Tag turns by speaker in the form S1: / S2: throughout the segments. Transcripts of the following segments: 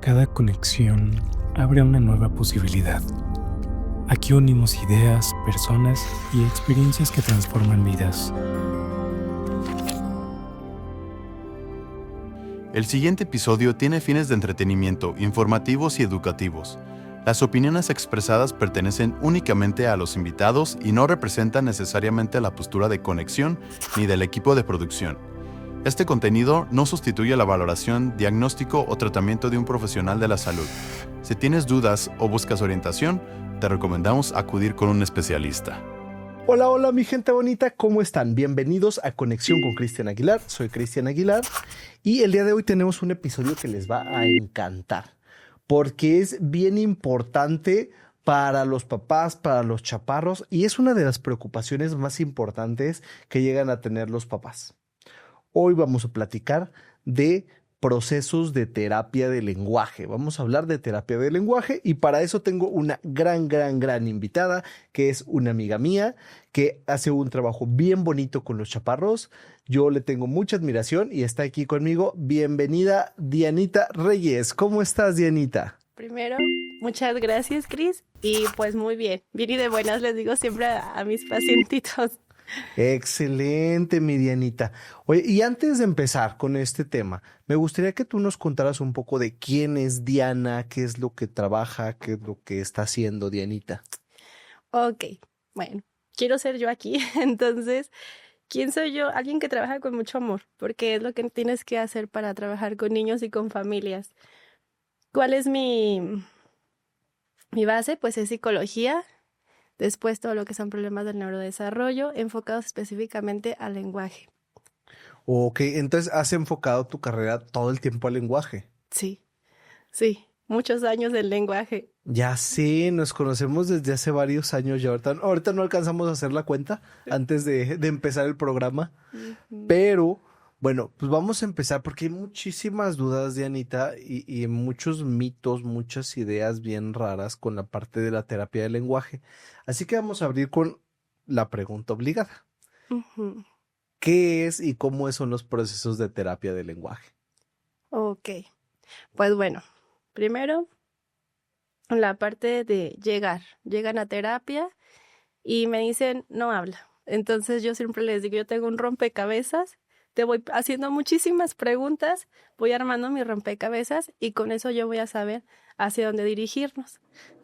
S1: Cada conexión abre una nueva posibilidad. Aquí unimos ideas, personas y experiencias que transforman vidas.
S2: El siguiente episodio tiene fines de entretenimiento, informativos y educativos. Las opiniones expresadas pertenecen únicamente a los invitados y no representan necesariamente la postura de Conexión ni del equipo de producción. Este contenido no sustituye la valoración, diagnóstico o tratamiento de un profesional de la salud. Si tienes dudas o buscas orientación, te recomendamos acudir con un especialista.
S3: Hola, hola mi gente bonita, ¿cómo están? Bienvenidos a Conexión con Cristian Aguilar. Soy Cristian Aguilar y el día de hoy tenemos un episodio que les va a encantar porque es bien importante para los papás, para los chaparros y es una de las preocupaciones más importantes que llegan a tener los papás. Hoy vamos a platicar de procesos de terapia de lenguaje. Vamos a hablar de terapia de lenguaje y para eso tengo una gran invitada que es una amiga mía que hace un trabajo bien bonito con los chaparros. Yo le tengo mucha admiración y está aquí conmigo. Bienvenida, Dianita Reyes. ¿Cómo estás, Dianita?
S4: Primero, muchas gracias, Cris. Y pues muy bien. Bien y de buenas les digo siempre a mis pacientitos.
S3: Excelente, mi Dianita. Oye, y antes de empezar con este tema, me gustaría que tú nos contaras un poco de quién es Diana, qué es lo que trabaja, qué es lo que está haciendo Dianita.
S4: Ok, bueno, quiero ser yo aquí. Entonces, ¿quién soy yo? Alguien que trabaja con mucho amor, porque es lo que tienes que hacer para trabajar con niños y con familias. ¿Cuál es mi base? Pues es psicología. Después todo lo que son problemas del neurodesarrollo, enfocados específicamente al lenguaje.
S3: Ok, entonces has enfocado tu carrera todo el tiempo al lenguaje.
S4: Sí, muchos años del lenguaje.
S3: Ya sé, nos conocemos desde hace varios años ya. Ahorita no alcanzamos a hacer la cuenta antes de empezar el programa. Pero, bueno, pues vamos a empezar porque hay muchísimas dudas, Dianita, y muchos mitos, muchas ideas bien raras con la parte de la terapia del lenguaje. Así que vamos a abrir con la pregunta obligada.
S4: Uh-huh.
S3: ¿Qué es y cómo son los procesos de terapia del lenguaje?
S4: Ok, pues bueno, primero la parte de llegan a terapia y me dicen no habla. Entonces yo siempre les digo, yo tengo un rompecabezas, te voy haciendo muchísimas preguntas, voy armando mi rompecabezas y con eso yo voy a saber hacia dónde dirigirnos,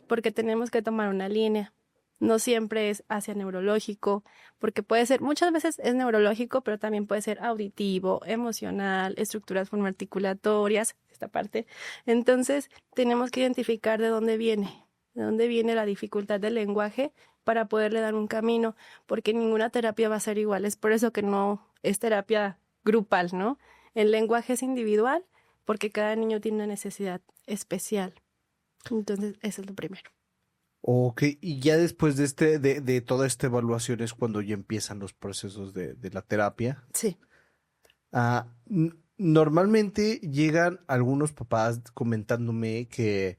S4: porque tenemos que tomar una línea. No siempre es hacia neurológico, porque puede ser, muchas veces es neurológico, pero también puede ser auditivo, emocional, estructuras articulatorias, esta parte. Entonces, tenemos que identificar de dónde viene la dificultad del lenguaje para poderle dar un camino, porque ninguna terapia va a ser igual. Es por eso que no es terapia grupal, ¿no? El lenguaje es individual, porque cada niño tiene una necesidad especial. Entonces, eso es lo primero.
S3: Ok, y ya después de toda esta evaluación es cuando ya empiezan los procesos de la terapia.
S4: Sí.
S3: Normalmente llegan algunos papás comentándome que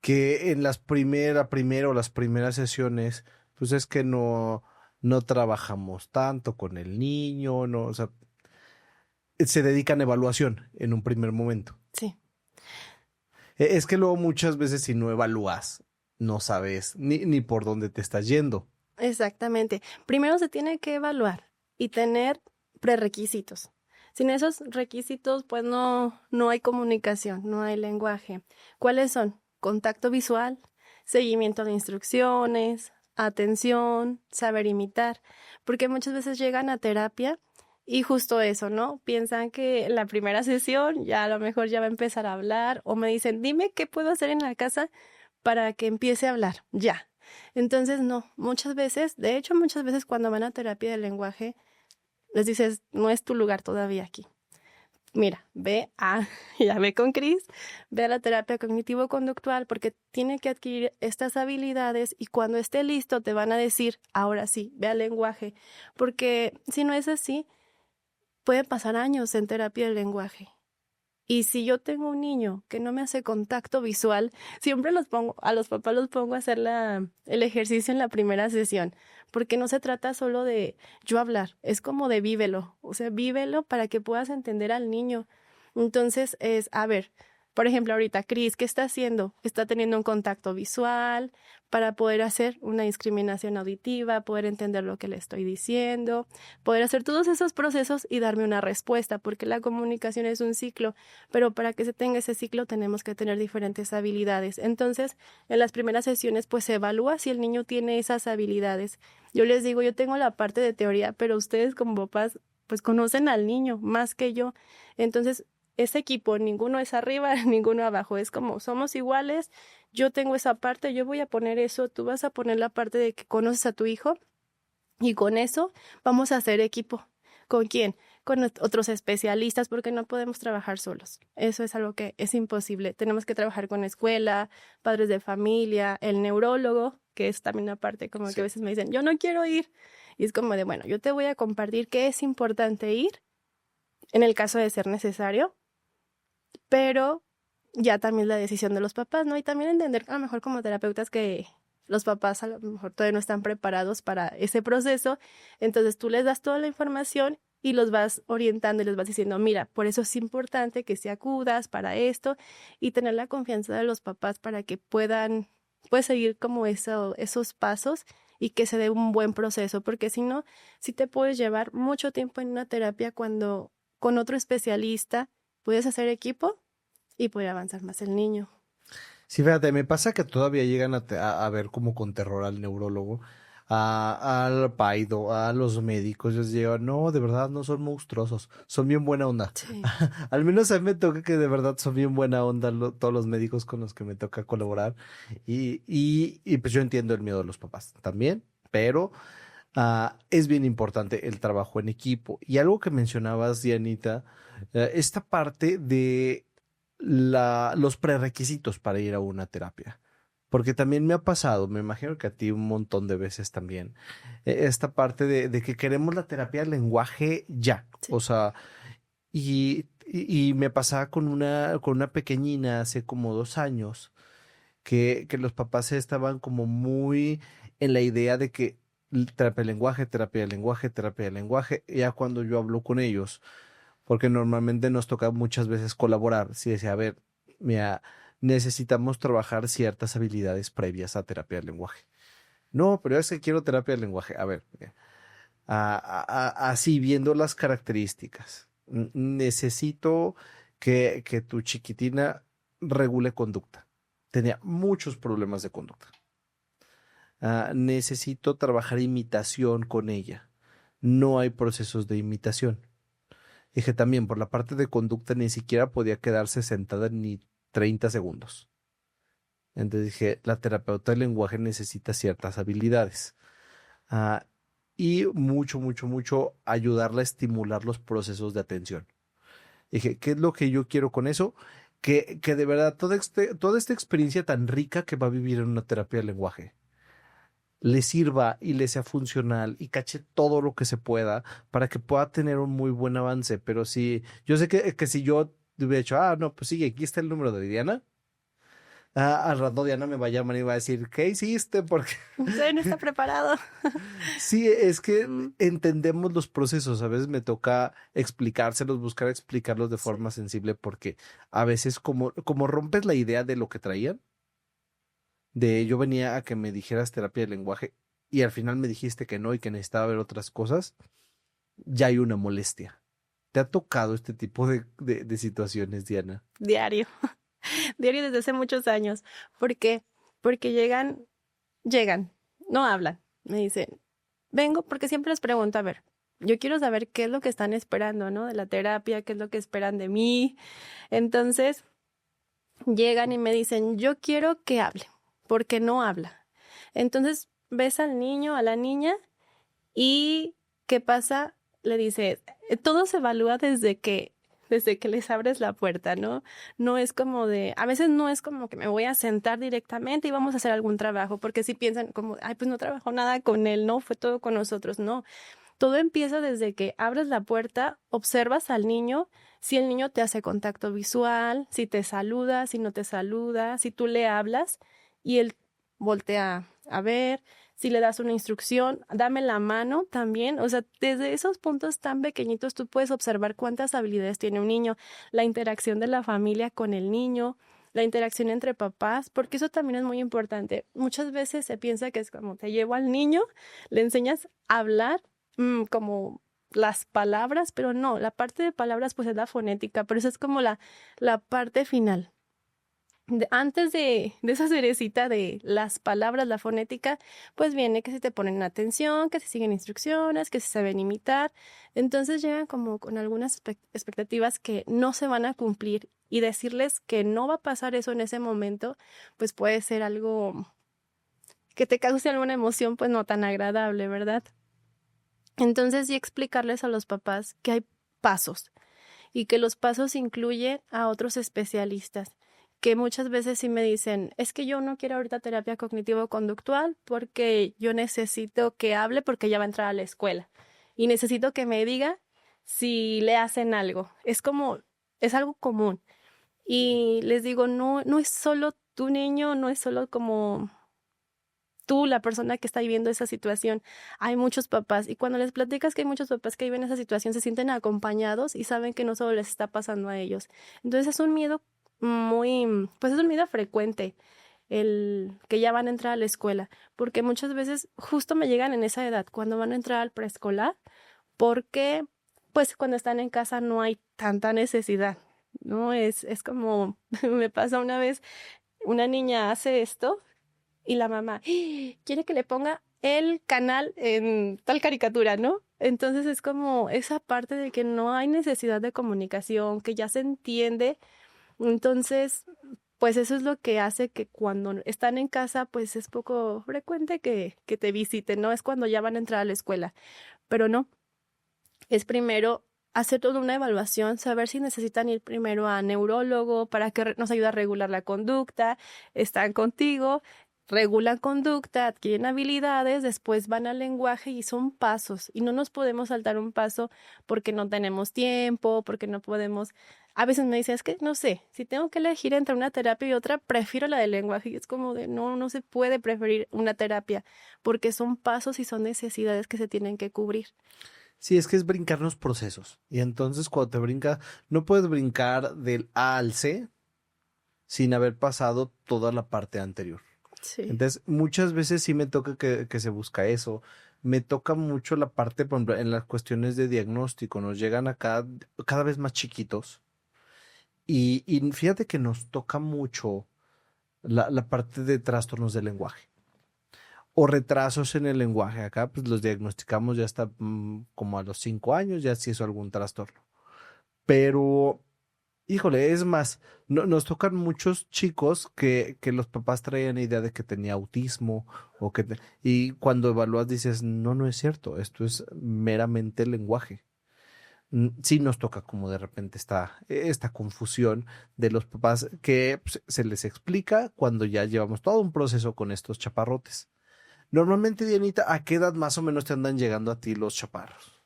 S3: en las primeras sesiones, pues es que no trabajamos tanto con el niño, no, o sea, se dedican a evaluación en un primer momento.
S4: Sí.
S3: Es que luego muchas veces si no evalúas, no sabes ni por dónde te estás yendo.
S4: Exactamente. Primero se tiene que evaluar y tener prerequisitos. Sin esos requisitos, pues no hay comunicación, no hay lenguaje. ¿Cuáles son? Contacto visual, seguimiento de instrucciones, atención, saber imitar. Porque muchas veces llegan a terapia y justo eso, ¿no? Piensan que la primera sesión ya a lo mejor ya va a empezar a hablar o me dicen, dime qué puedo hacer en la casa para que empiece a hablar, ya. Entonces, no, muchas veces cuando van a terapia del lenguaje, les dices, no es tu lugar todavía aquí. Mira, ya ve con Cris, ve a la terapia cognitivo-conductual porque tiene que adquirir estas habilidades y cuando esté listo te van a decir, ahora sí, ve al lenguaje. Porque si no es así, pueden pasar años en terapia del lenguaje. Y si yo tengo un niño que no me hace contacto visual, siempre a los papás los pongo a hacer el ejercicio en la primera sesión, porque no se trata solo de yo hablar, es como de vívelo, o sea, vívelo para que puedas entender al niño. Entonces es, a ver, Por ejemplo, ahorita Cris, ¿qué está haciendo? Está teniendo un contacto visual para poder hacer una discriminación auditiva, poder entender lo que le estoy diciendo, poder hacer todos esos procesos y darme una respuesta, porque la comunicación es un ciclo, pero para que se tenga ese ciclo tenemos que tener diferentes habilidades. Entonces, en las primeras sesiones, pues se evalúa si el niño tiene esas habilidades. Yo les digo, yo tengo la parte de teoría, pero ustedes como papás, pues conocen al niño más que yo. Entonces, ese equipo, ninguno es arriba, ninguno abajo, es como somos iguales, yo tengo esa parte, yo voy a poner eso, tú vas a poner la parte de que conoces a tu hijo y con eso vamos a hacer equipo. ¿Con quién? Con otros especialistas porque no podemos trabajar solos. Eso es algo que es imposible. Tenemos que trabajar con escuela, padres de familia, el neurólogo, que es también una parte como que a veces me dicen, yo no quiero ir. Y es como de, bueno, yo te voy a compartir qué es importante ir en el caso de ser necesario, pero ya también la decisión de los papás, ¿no? Y también entender a lo mejor como terapeutas que los papás a lo mejor todavía no están preparados para ese proceso, entonces tú les das toda la información y los vas orientando y les vas diciendo, mira, por eso es importante que se acudas para esto y tener la confianza de los papás para que puedan seguir como esos pasos y que se dé un buen proceso, porque si no, sí te puedes llevar mucho tiempo en una terapia cuando con otro especialista puedes hacer equipo y poder avanzar más el niño.
S3: Sí, fíjate, me pasa que todavía llegan a ver como con terror al neurólogo, al paido, a los médicos. Yo les digo, no, de verdad no son monstruosos, son bien buena onda.
S4: Sí.
S3: Al menos a mí me toca que de verdad son bien buena onda todos los médicos con los que me toca colaborar. Y pues yo entiendo el miedo de los papás también, pero es bien importante el trabajo en equipo. Y algo que mencionabas, Dianita, esta parte de los prerequisitos para ir a una terapia. Porque también me ha pasado, me imagino que a ti un montón de veces también, esta parte de que queremos la terapia del lenguaje ya.
S4: Sí.
S3: O sea, y me pasaba con una pequeñina hace como 2 años, que los papás estaban como muy en la idea de que terapia del lenguaje, terapia del lenguaje, terapia del lenguaje. Ya cuando yo hablo con ellos, porque normalmente nos toca muchas veces colaborar, si decía, a ver, mira, necesitamos trabajar ciertas habilidades previas a terapia del lenguaje. No, pero es que quiero terapia del lenguaje. A ver, mira, así viendo las características, necesito que tu chiquitina regule conducta. Tenía muchos problemas de conducta. Necesito trabajar imitación con ella. No hay procesos de imitación. Dije también, por la parte de conducta ni siquiera podía quedarse sentada ni 30 segundos. Entonces dije, la terapeuta del lenguaje necesita ciertas habilidades. Y mucho ayudarla a estimular los procesos de atención. Dije, ¿qué es lo que yo quiero con eso? Que de verdad toda esta experiencia tan rica que va a vivir en una terapia del lenguaje le sirva y le sea funcional y cache todo lo que se pueda para que pueda tener un muy buen avance. Pero si yo sé que si yo hubiera hecho, no, pues sí, aquí está el número de Diana, al rato Diana me va a llamar y va a decir, ¿qué hiciste? Porque
S4: Usted no está preparado.
S3: sí, es que entendemos los procesos. A veces me toca explicárselos, buscar explicarlos de forma sensible, porque a veces como rompes la idea de lo que traían, de yo venía a que me dijeras terapia de lenguaje y al final me dijiste que no y que necesitaba ver otras cosas, ya hay una molestia. ¿Te ha tocado este tipo de situaciones, Diana?
S4: Diario. Diario desde hace muchos años. ¿Por qué? Porque llegan, no hablan. Me dicen, vengo porque siempre les pregunto, a ver, yo quiero saber qué es lo que están esperando, ¿no? De la terapia, qué es lo que esperan de mí. Entonces, llegan y me dicen, yo quiero que hable, porque no habla. Entonces, ves al niño, a la niña, y ¿qué pasa? Le dices, todo se evalúa desde que les abres la puerta, ¿no? No es como a veces no es como que me voy a sentar directamente y vamos a hacer algún trabajo, porque si piensan como, ay, pues no trabajó nada con él, no, fue todo con nosotros, no. Todo empieza desde que abres la puerta, observas al niño, si el niño te hace contacto visual, si te saluda, si no te saluda, si tú le hablas y él voltea a ver, si le das una instrucción, dame la mano también. O sea, desde esos puntos tan pequeñitos tú puedes observar cuántas habilidades tiene un niño, la interacción de la familia con el niño, la interacción entre papás, porque eso también es muy importante. Muchas veces se piensa que es como te llevo al niño, le enseñas a hablar como las palabras, pero no, la parte de palabras pues es la fonética, pero esa es como la parte final. Antes de esa cerecita de las palabras, la fonética, pues viene que si te ponen atención, que si siguen instrucciones, que si saben imitar. Entonces llegan como con algunas expectativas que no se van a cumplir y decirles que no va a pasar eso en ese momento, pues puede ser algo que te cause alguna emoción pues no tan agradable, ¿verdad? Entonces sí explicarles a los papás que hay pasos y que los pasos incluyen a otros especialistas que muchas veces sí me dicen, es que yo no quiero ahorita terapia cognitivo-conductual porque yo necesito que hable porque ya va a entrar a la escuela y necesito que me diga si le hacen algo. Es algo común. Y les digo, no es solo tu niño, no es solo como tú, la persona que está viviendo esa situación. Hay muchos papás y cuando les platicas que hay muchos papás que viven esa situación, se sienten acompañados y saben que no solo les está pasando a ellos. Entonces es un miedo pues es un miedo frecuente el que ya van a entrar a la escuela, porque muchas veces justo me llegan en esa edad, cuando van a entrar al preescolar, porque pues cuando están en casa no hay tanta necesidad, ¿no? Es como, me pasa una vez, una niña hace esto y la mamá quiere que le ponga el canal en tal caricatura, ¿no? Entonces es como esa parte de que no hay necesidad de comunicación, que ya se entiende. Entonces, pues eso es lo que hace que cuando están en casa, pues es poco frecuente que te visiten, ¿no? Es cuando ya van a entrar a la escuela, pero no, es primero hacer toda una evaluación, saber si necesitan ir primero a neurólogo para que nos ayude a regular la conducta, están contigo, regulan conducta, adquieren habilidades, después van al lenguaje y son pasos y no nos podemos saltar un paso porque no tenemos tiempo, porque no podemos. A veces me dicen, es que no sé, si tengo que elegir entre una terapia y otra, prefiero la del lenguaje y es como de no se puede preferir una terapia porque son pasos y son necesidades que se tienen que cubrir.
S3: Sí, es que es brincarnos procesos. Y entonces cuando te brincas, no puedes brincar del A al C sin haber pasado toda la parte anterior.
S4: Sí.
S3: Entonces, muchas veces sí me toca que se busca eso. Me toca mucho la parte, por ejemplo, en las cuestiones de diagnóstico. Nos llegan acá cada vez más chiquitos. Y fíjate que nos toca mucho la parte de trastornos del lenguaje o retrasos en el lenguaje. Acá pues los diagnosticamos ya hasta como a los 5 años, ya si es algún trastorno. Pero, híjole, es más, nos tocan muchos chicos que los papás traían idea de que tenía autismo y cuando evalúas dices, no es cierto, esto es meramente lenguaje. Sí nos toca como de repente esta confusión de los papás que pues, se les explica cuando ya llevamos todo un proceso con estos chaparrotes. Normalmente, Dianita, ¿a qué edad más o menos te andan llegando a ti los chaparros?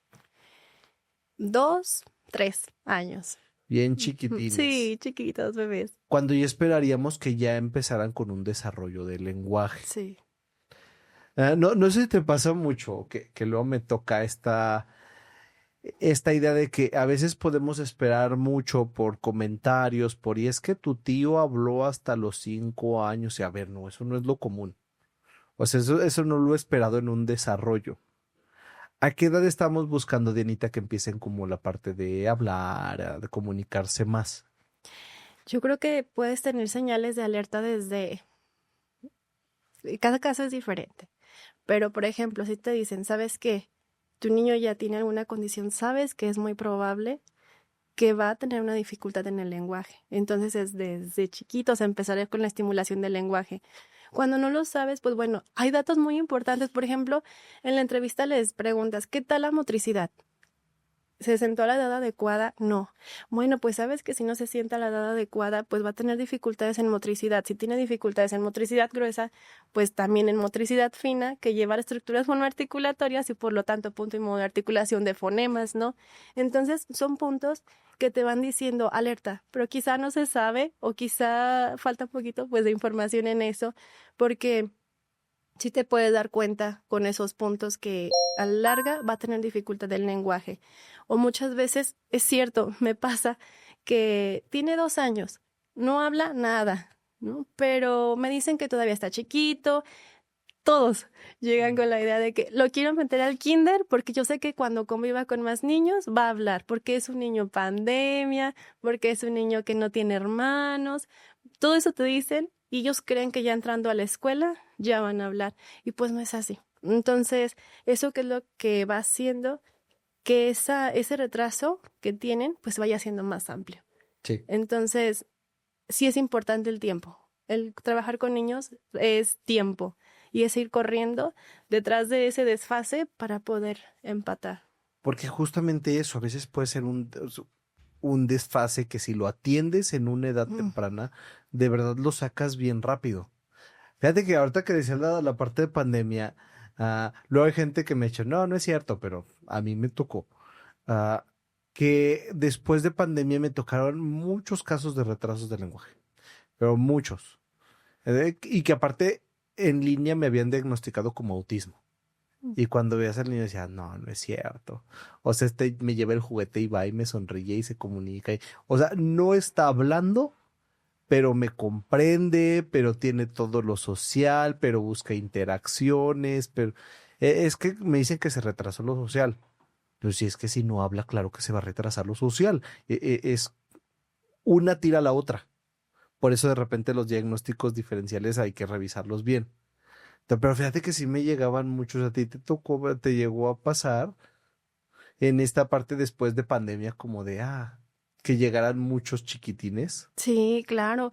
S4: 2, 3 años.
S3: Bien chiquitines.
S4: Sí, chiquitos, bebés.
S3: Cuando ya esperaríamos que ya empezaran con un desarrollo del lenguaje.
S4: Sí.
S3: No sé si te pasa mucho que luego me toca esta idea de que a veces podemos esperar mucho por comentarios, y es que tu tío habló hasta los 5 años, y a ver, no, eso no es lo común. O sea, eso no lo he esperado en un desarrollo. ¿A qué edad estamos buscando, Dianita, que empiecen como la parte de hablar, de comunicarse más?
S4: Yo creo que puedes tener señales de alerta desde. Cada caso es diferente. Pero, por ejemplo, si te dicen, ¿sabes qué? Tu niño ya tiene alguna condición, sabes que es muy probable que va a tener una dificultad en el lenguaje. Entonces, es desde chiquitos empezar con la estimulación del lenguaje. Cuando no lo sabes, pues bueno, hay datos muy importantes. Por ejemplo, en la entrevista les preguntas, ¿qué tal la motricidad? ¿Se sentó a la edad adecuada? No. Bueno, pues sabes que si no se sienta a la edad adecuada, pues va a tener dificultades en motricidad. Si tiene dificultades en motricidad gruesa, pues también en motricidad fina, que lleva estructuras fonoarticulatorias y por lo tanto punto y modo de articulación de fonemas, ¿no? Entonces son puntos que te van diciendo alerta, pero quizá no se sabe o quizá falta un poquito pues de información en eso, porque sí te puedes dar cuenta con esos puntos que a la larga va a tener dificultad del lenguaje. O muchas veces, es cierto, me pasa que tiene 2 años, no habla nada, ¿no? Pero me dicen que todavía está chiquito. Todos llegan con la idea de que lo quiero meter al kinder porque yo sé que cuando conviva con más niños va a hablar, porque es un niño pandemia, porque es un niño que no tiene hermanos. Todo eso te dicen y ellos creen que ya entrando a la escuela ya van a hablar y pues no es así. Entonces, eso que es lo que va haciendo que ese retraso que tienen pues vaya siendo más amplio.
S3: Sí.
S4: Entonces, sí es importante el tiempo. El trabajar con niños es tiempo y es ir corriendo detrás de ese desfase para poder empatar.
S3: Porque justamente eso a veces puede ser un desfase que si lo atiendes en una edad temprana, de verdad lo sacas bien rápido. Fíjate que ahorita que decías la parte de pandemia, luego hay gente que me echa, no, no es cierto, pero a mí me tocó. ah, que después de pandemia me tocaron muchos casos de retrasos de lenguaje, pero muchos. Y que aparte en línea me habían diagnosticado como autismo. Y cuando veías al niño decía, no, no es cierto. O sea, me lleva el juguete y va y me sonríe y se comunica. O sea, no está hablando, pero me comprende, pero tiene todo lo social, pero busca interacciones, pero es que me dicen que se retrasó lo social. Pero si es que si no habla, claro que se va a retrasar lo social. Es una tira a la otra. Por eso de repente los diagnósticos diferenciales hay que revisarlos bien. Pero fíjate que sí me llegaban muchos, a ti te llegó a pasar en esta parte después de pandemia como de, que llegaran muchos chiquitines.
S4: Sí, claro.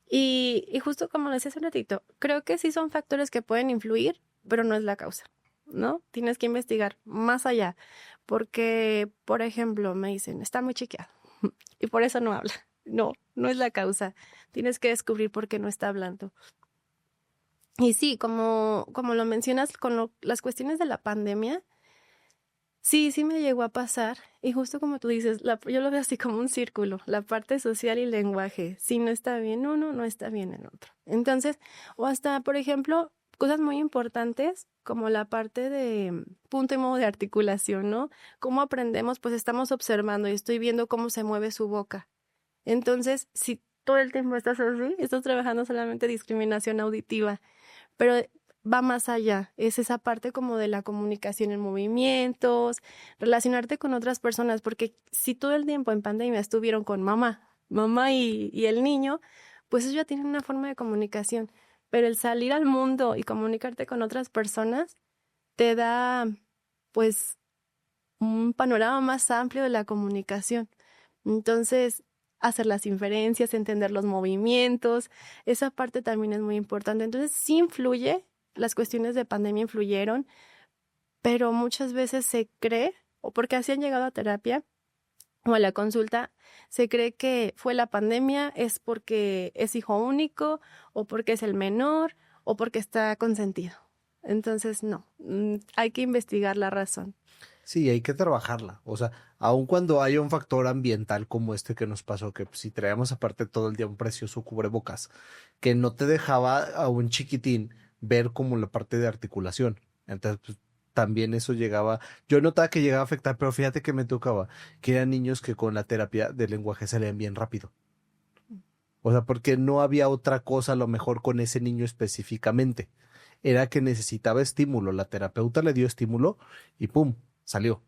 S4: Y justo como lo decía hace un ratito, creo que sí son factores que pueden influir, pero no es la causa, ¿no? Tienes que investigar más allá, porque, por ejemplo, me dicen, está muy chiqueado y por eso no habla. No, no es la causa. Tienes que descubrir por qué no está hablando. Y sí, como lo mencionas con las cuestiones de la pandemia, sí me llegó a pasar. Y justo como tú dices, yo lo veo así como un círculo, la parte social y lenguaje. Si no está bien uno, no está bien el otro. Entonces, o hasta, por ejemplo, cosas muy importantes como la parte de punto y modo de articulación, ¿no? ¿Cómo aprendemos? Pues estamos observando y estoy viendo cómo se mueve su boca. Entonces, si todo el tiempo estás así, estás trabajando solamente discriminación auditiva, pero va más allá, es esa parte como de la comunicación en movimientos, relacionarte con otras personas, porque si todo el tiempo en pandemia estuvieron con mamá y el niño, pues ellos ya tienen una forma de comunicación, pero el salir al mundo y comunicarte con otras personas te da, pues, un panorama más amplio de la comunicación. Entonces, hacer las inferencias, entender los movimientos, esa parte también es muy importante. Entonces, sí influye, las cuestiones de pandemia influyeron, pero muchas veces se cree, o porque así han llegado a terapia o a la consulta, se cree que fue la pandemia, es porque es hijo único, o porque es el menor, o porque está consentido. Entonces, no, hay que investigar la razón.
S3: Sí, hay que trabajarla. O sea, aun cuando haya un factor ambiental como este que nos pasó, que si traíamos aparte todo el día un precioso cubrebocas, que no te dejaba a un chiquitín ver como la parte de articulación. Entonces, pues, también eso llegaba, yo notaba que llegaba a afectar, pero fíjate que me tocaba, que eran niños que con la terapia de lenguaje salían bien rápido. O sea, porque no había otra cosa a lo mejor con ese niño específicamente. Era que necesitaba estímulo. La terapeuta le dio estímulo y ¡pum! Salió.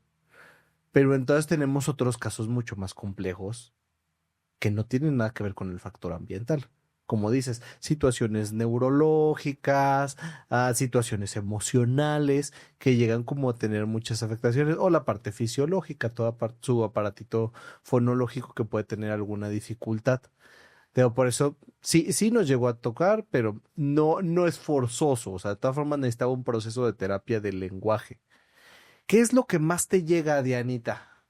S3: Pero entonces tenemos otros casos mucho más complejos que no tienen nada que ver con el factor ambiental. Como dices, situaciones neurológicas, situaciones emocionales que llegan como a tener muchas afectaciones, o la parte fisiológica, toda su aparatito fonológico que puede tener alguna dificultad. Pero por eso sí nos llegó a tocar, pero no es forzoso. O sea, de todas formas necesitaba un proceso de terapia del lenguaje. ¿Qué es lo que más te llega, Dianita?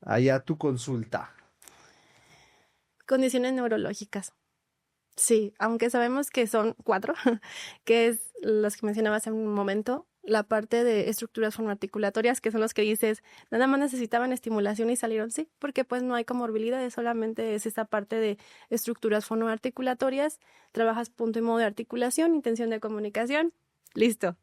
S3: Allá a tu consulta.
S4: Condiciones neurológicas. Sí, aunque sabemos que son 4, que es las que mencionaba hace un momento, la parte de estructuras fonoarticulatorias, que son los que dices, nada más necesitaban estimulación y salieron, sí, porque pues no hay comorbilidades, solamente es esa parte de estructuras fonoarticulatorias, trabajas punto y modo de articulación, intención de comunicación, listo.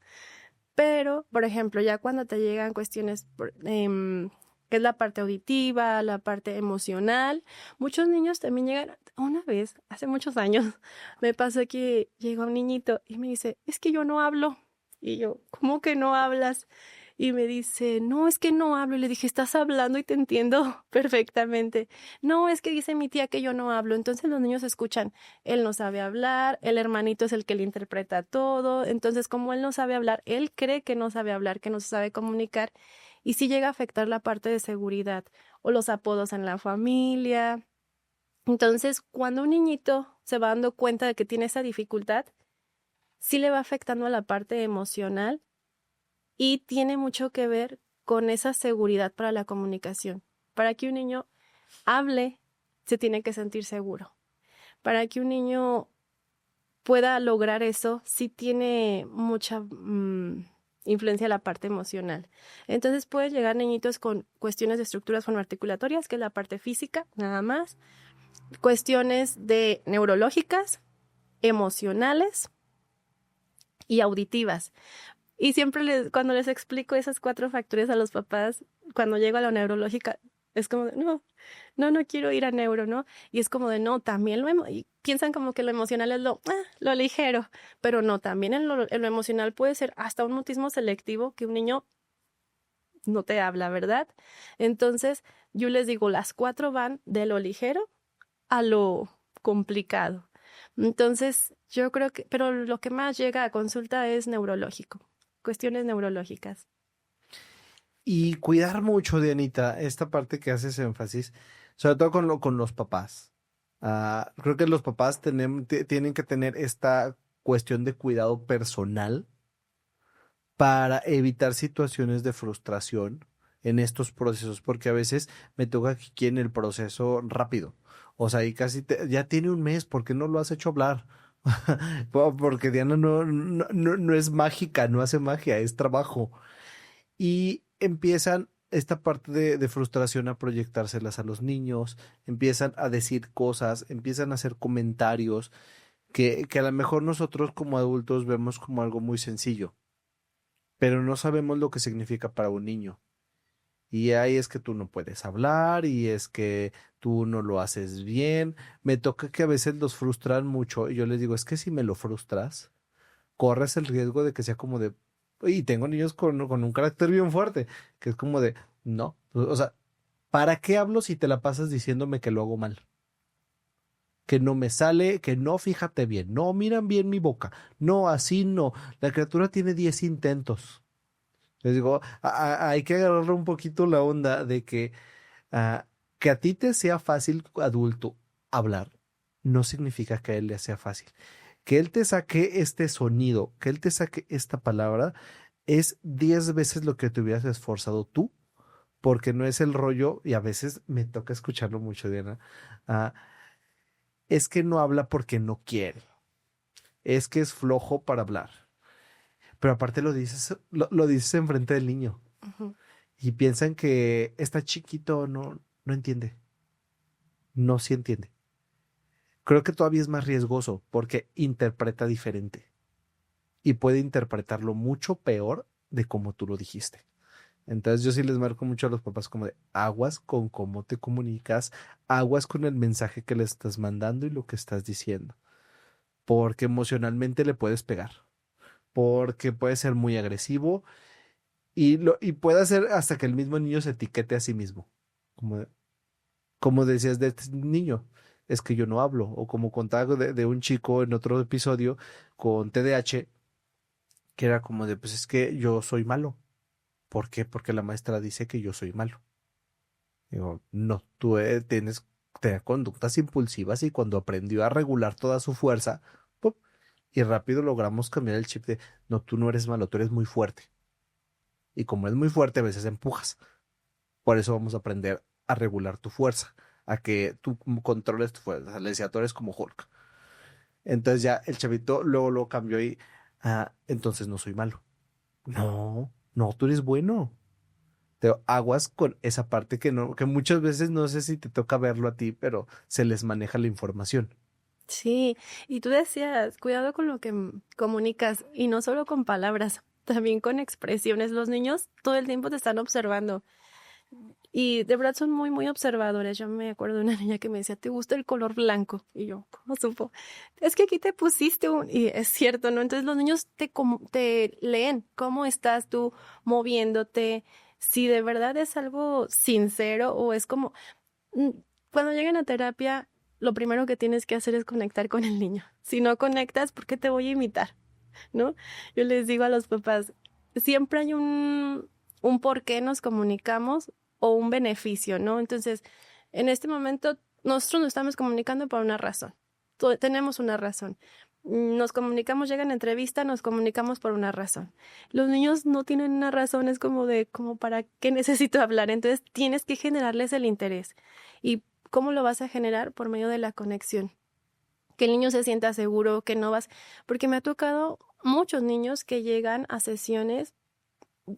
S4: Pero, por ejemplo, ya cuando te llegan cuestiones, que es la parte auditiva, la parte emocional, muchos niños también llegan. Una vez, hace muchos años, me pasó que llegó un niñito y me dice, es que yo no hablo. Y yo, ¿cómo que no hablas? Y me dice, no, es que no hablo. Y le dije, estás hablando y te entiendo perfectamente. No, es que dice mi tía que yo no hablo. Entonces los niños escuchan, él no sabe hablar, el hermanito es el que le interpreta todo. Entonces, como él no sabe hablar, él cree que no sabe hablar, que no se sabe comunicar. Y sí llega a afectar la parte de seguridad o los apodos en la familia. Entonces, cuando un niñito se va dando cuenta de que tiene esa dificultad, sí le va afectando a la parte emocional y tiene mucho que ver con esa seguridad para la comunicación. Para que un niño hable, se tiene que sentir seguro. Para que un niño pueda lograr eso, sí tiene mucha influencia la parte emocional. Entonces pueden llegar niñitos con cuestiones de estructuras fonoarticulatorias, que es la parte física, nada más. Cuestiones de neurológicas, emocionales y auditivas. Y siempre cuando les explico esas 4 factores a los papás, cuando llego a la neurológica, es como de, no quiero ir a neuro, ¿no? Y es como de, no, también y piensan como que lo emocional es lo ligero, pero no, también en lo emocional puede ser hasta un mutismo selectivo que un niño no te habla, ¿verdad? Entonces, yo les digo, las 4 van de lo ligero a lo complicado. Entonces, yo creo que, pero lo que más llega a consulta es neurológico, cuestiones neurológicas.
S3: Y cuidar mucho, Dianita, esta parte que haces énfasis, sobre todo con los papás. Creo que los papás tienen que tener esta cuestión de cuidado personal para evitar situaciones de frustración en estos procesos, porque a veces me toca que quieren el proceso rápido. O sea, y casi ya tiene un mes, ¿por qué no lo has hecho hablar? Porque Diana no es mágica, no hace magia, es trabajo. Y empiezan esta parte de frustración a proyectárselas a los niños, empiezan a decir cosas, empiezan a hacer comentarios que a lo mejor nosotros como adultos vemos como algo muy sencillo, pero no sabemos lo que significa para un niño. Y ahí es que tú no puedes hablar y es que tú no lo haces bien. Me toca que a veces los frustran mucho y yo les digo, es que si me lo frustras, corres el riesgo de que sea como de, y tengo niños con un carácter bien fuerte, que es como de, no, o sea, ¿para qué hablo si te la pasas diciéndome que lo hago mal? Que no me sale, que no, fíjate bien, no miran bien mi boca, no, así no, la criatura tiene 10 intentos. Les digo, hay que agarrarle un poquito la onda de que a ti te sea fácil, adulto, hablar, no significa que a él le sea fácil. Que él te saque este sonido, que él te saque esta palabra, es 10 veces lo que te hubieras esforzado tú, porque no es el rollo, y a veces me toca escucharlo mucho, Diana, ah, es que no habla porque no quiere, es que es flojo para hablar, pero aparte lo dices enfrente del niño,
S4: Uh-huh.
S3: y piensan que está chiquito, no entiende, no sí entiende. Creo que todavía es más riesgoso porque interpreta diferente y puede interpretarlo mucho peor de como tú lo dijiste. Entonces yo sí les marco mucho a los papás como de aguas con cómo te comunicas, aguas con el mensaje que le estás mandando y lo que estás diciendo, porque emocionalmente le puedes pegar, porque puede ser muy agresivo y puede hacer hasta que el mismo niño se etiquete a sí mismo, como, como decías de este niño, es que yo no hablo, o como contaba de un chico en otro episodio con TDAH, que era como de, pues es que yo soy malo. ¿Por qué? Porque la maestra dice que yo soy malo. Digo, no, tú tienes conductas impulsivas y cuando aprendió a regular toda su fuerza, ¡pum! Y rápido logramos cambiar el chip de, no, tú no eres malo, tú eres muy fuerte. Y como es muy fuerte, a veces empujas. Por eso vamos a aprender a regular tu fuerza, a que tú controles tu fuerza. Le decía, tú eres como Hulk. Entonces ya el chavito luego lo cambió y, entonces no soy malo. No, tú eres bueno. Te aguas con esa parte que no, que muchas veces no sé si te toca verlo a ti, pero se les maneja la información.
S4: Sí, y tú decías, cuidado con lo que comunicas, y no solo con palabras, también con expresiones. Los niños todo el tiempo te están observando y de verdad son muy, muy observadores. Yo me acuerdo de una niña que me decía, ¿te gusta el color blanco? Y yo, ¿cómo supo? Es que aquí te pusiste un... Y es cierto, ¿no? Entonces los niños te leen cómo estás tú moviéndote, si de verdad es algo sincero o es como... Mm, Cuando llegan a terapia, lo primero que tienes que hacer es conectar con el niño. Si no conectas, ¿por qué te voy a imitar? ¿No? Yo les digo a los papás, siempre hay un por qué nos comunicamos o un beneficio, ¿no? Entonces, en este momento, nosotros nos estamos comunicando por una razón. Tenemos una razón. Nos comunicamos, llegan a entrevista, nos comunicamos por una razón. Los niños no tienen una razón, es como para qué necesito hablar. Entonces, tienes que generarles el interés. ¿Y cómo lo vas a generar? Por medio de la conexión. Que el niño se sienta seguro, que no vas, porque me ha tocado muchos niños que llegan a sesiones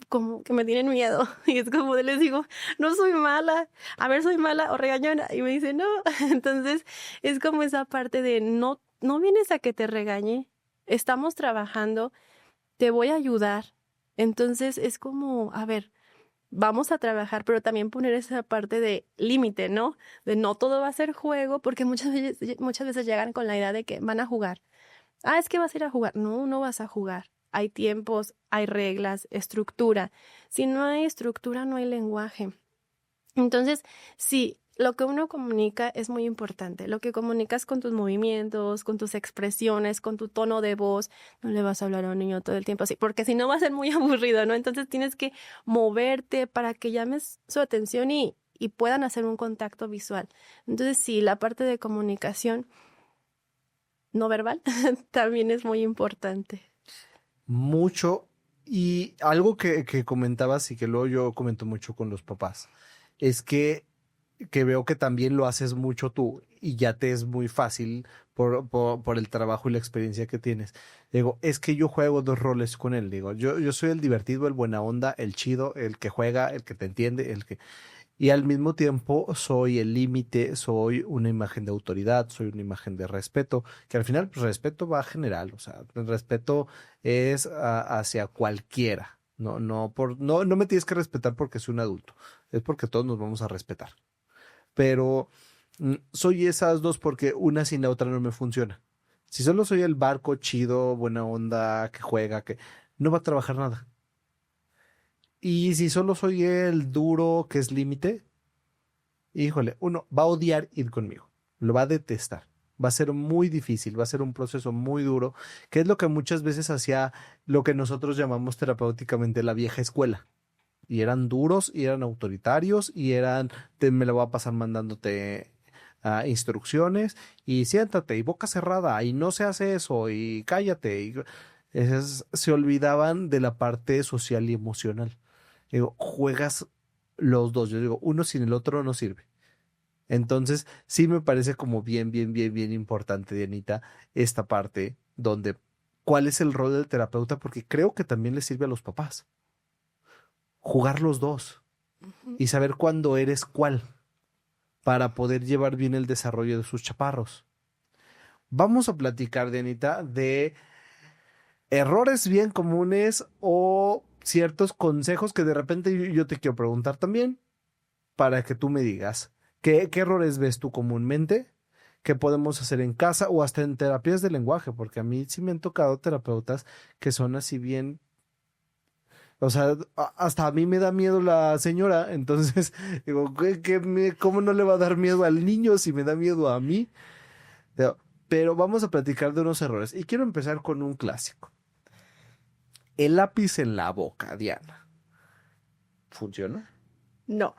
S4: como que me tienen miedo y es como les digo, no soy mala, a ver, soy mala o regañona y me dice no, entonces es como esa parte de no, no vienes a que te regañe, estamos trabajando, te voy a ayudar, entonces es como, a ver, vamos a trabajar, pero también poner esa parte de límite, ¿no? De no todo va a ser juego, porque muchas veces llegan con la idea de que van a jugar. Ah, es que vas a ir a jugar. No, no vas a jugar. Hay tiempos, hay reglas, estructura. Si no hay estructura, no hay lenguaje. Entonces, sí, lo que uno comunica es muy importante. Lo que comunicas con tus movimientos, con tus expresiones, con tu tono de voz. No le vas a hablar a un niño todo el tiempo así, porque si no va a ser muy aburrido, ¿no? Entonces tienes que moverte para que llames su atención y puedan hacer un contacto visual. Entonces, sí, la parte de comunicación no verbal también es muy importante.
S3: Mucho. Y algo que comentabas y que luego yo comento mucho con los papás, es que veo que también lo haces mucho tú y ya te es muy fácil por el trabajo y la experiencia que tienes. Digo, es que yo juego dos roles con él. Digo, yo soy el divertido, el buena onda, el chido, el que juega, el que te entiende, el que... Y al mismo tiempo soy el límite, soy una imagen de autoridad, soy una imagen de respeto, que al final pues, respeto va general, o sea, el respeto es hacia cualquiera. No me tienes que respetar porque soy un adulto, es porque todos nos vamos a respetar. Pero soy esas dos porque una sin la otra no me funciona. Si solo soy el barco chido, buena onda, que juega, que no va a trabajar nada. Y si solo soy el duro, que es límite, híjole, uno va a odiar ir conmigo, lo va a detestar. Va a ser muy difícil, va a ser un proceso muy duro, que es lo que muchas veces hacía lo que nosotros llamamos terapéuticamente la vieja escuela. Y eran duros, y eran autoritarios, y eran, me lo voy a pasar mandándote instrucciones, y siéntate, y boca cerrada, y no se hace eso, y cállate. Se olvidaban de la parte social y emocional. Digo, juegas los dos. Yo digo, uno sin el otro no sirve. Entonces, sí me parece como bien importante, Dianita, esta parte donde, ¿cuál es el rol del terapeuta? Porque creo que también le sirve a los papás. Jugar los dos
S4: Ujú.
S3: y saber cuándo eres cuál para poder llevar bien el desarrollo de sus chaparros. Vamos a platicar, Dianita, de errores bien comunes o ciertos consejos que de repente yo te quiero preguntar también para que tú me digas qué errores ves tú comúnmente, qué podemos hacer en casa o hasta en terapias de lenguaje, porque a mí sí me han tocado terapeutas que son así bien, o sea, hasta a mí me da miedo la señora, entonces digo, ¿cómo no le va a dar miedo al niño si me da miedo a mí? Pero vamos a platicar de unos errores y quiero empezar con un clásico. El lápiz en la boca, Diana. ¿Funciona?
S4: No.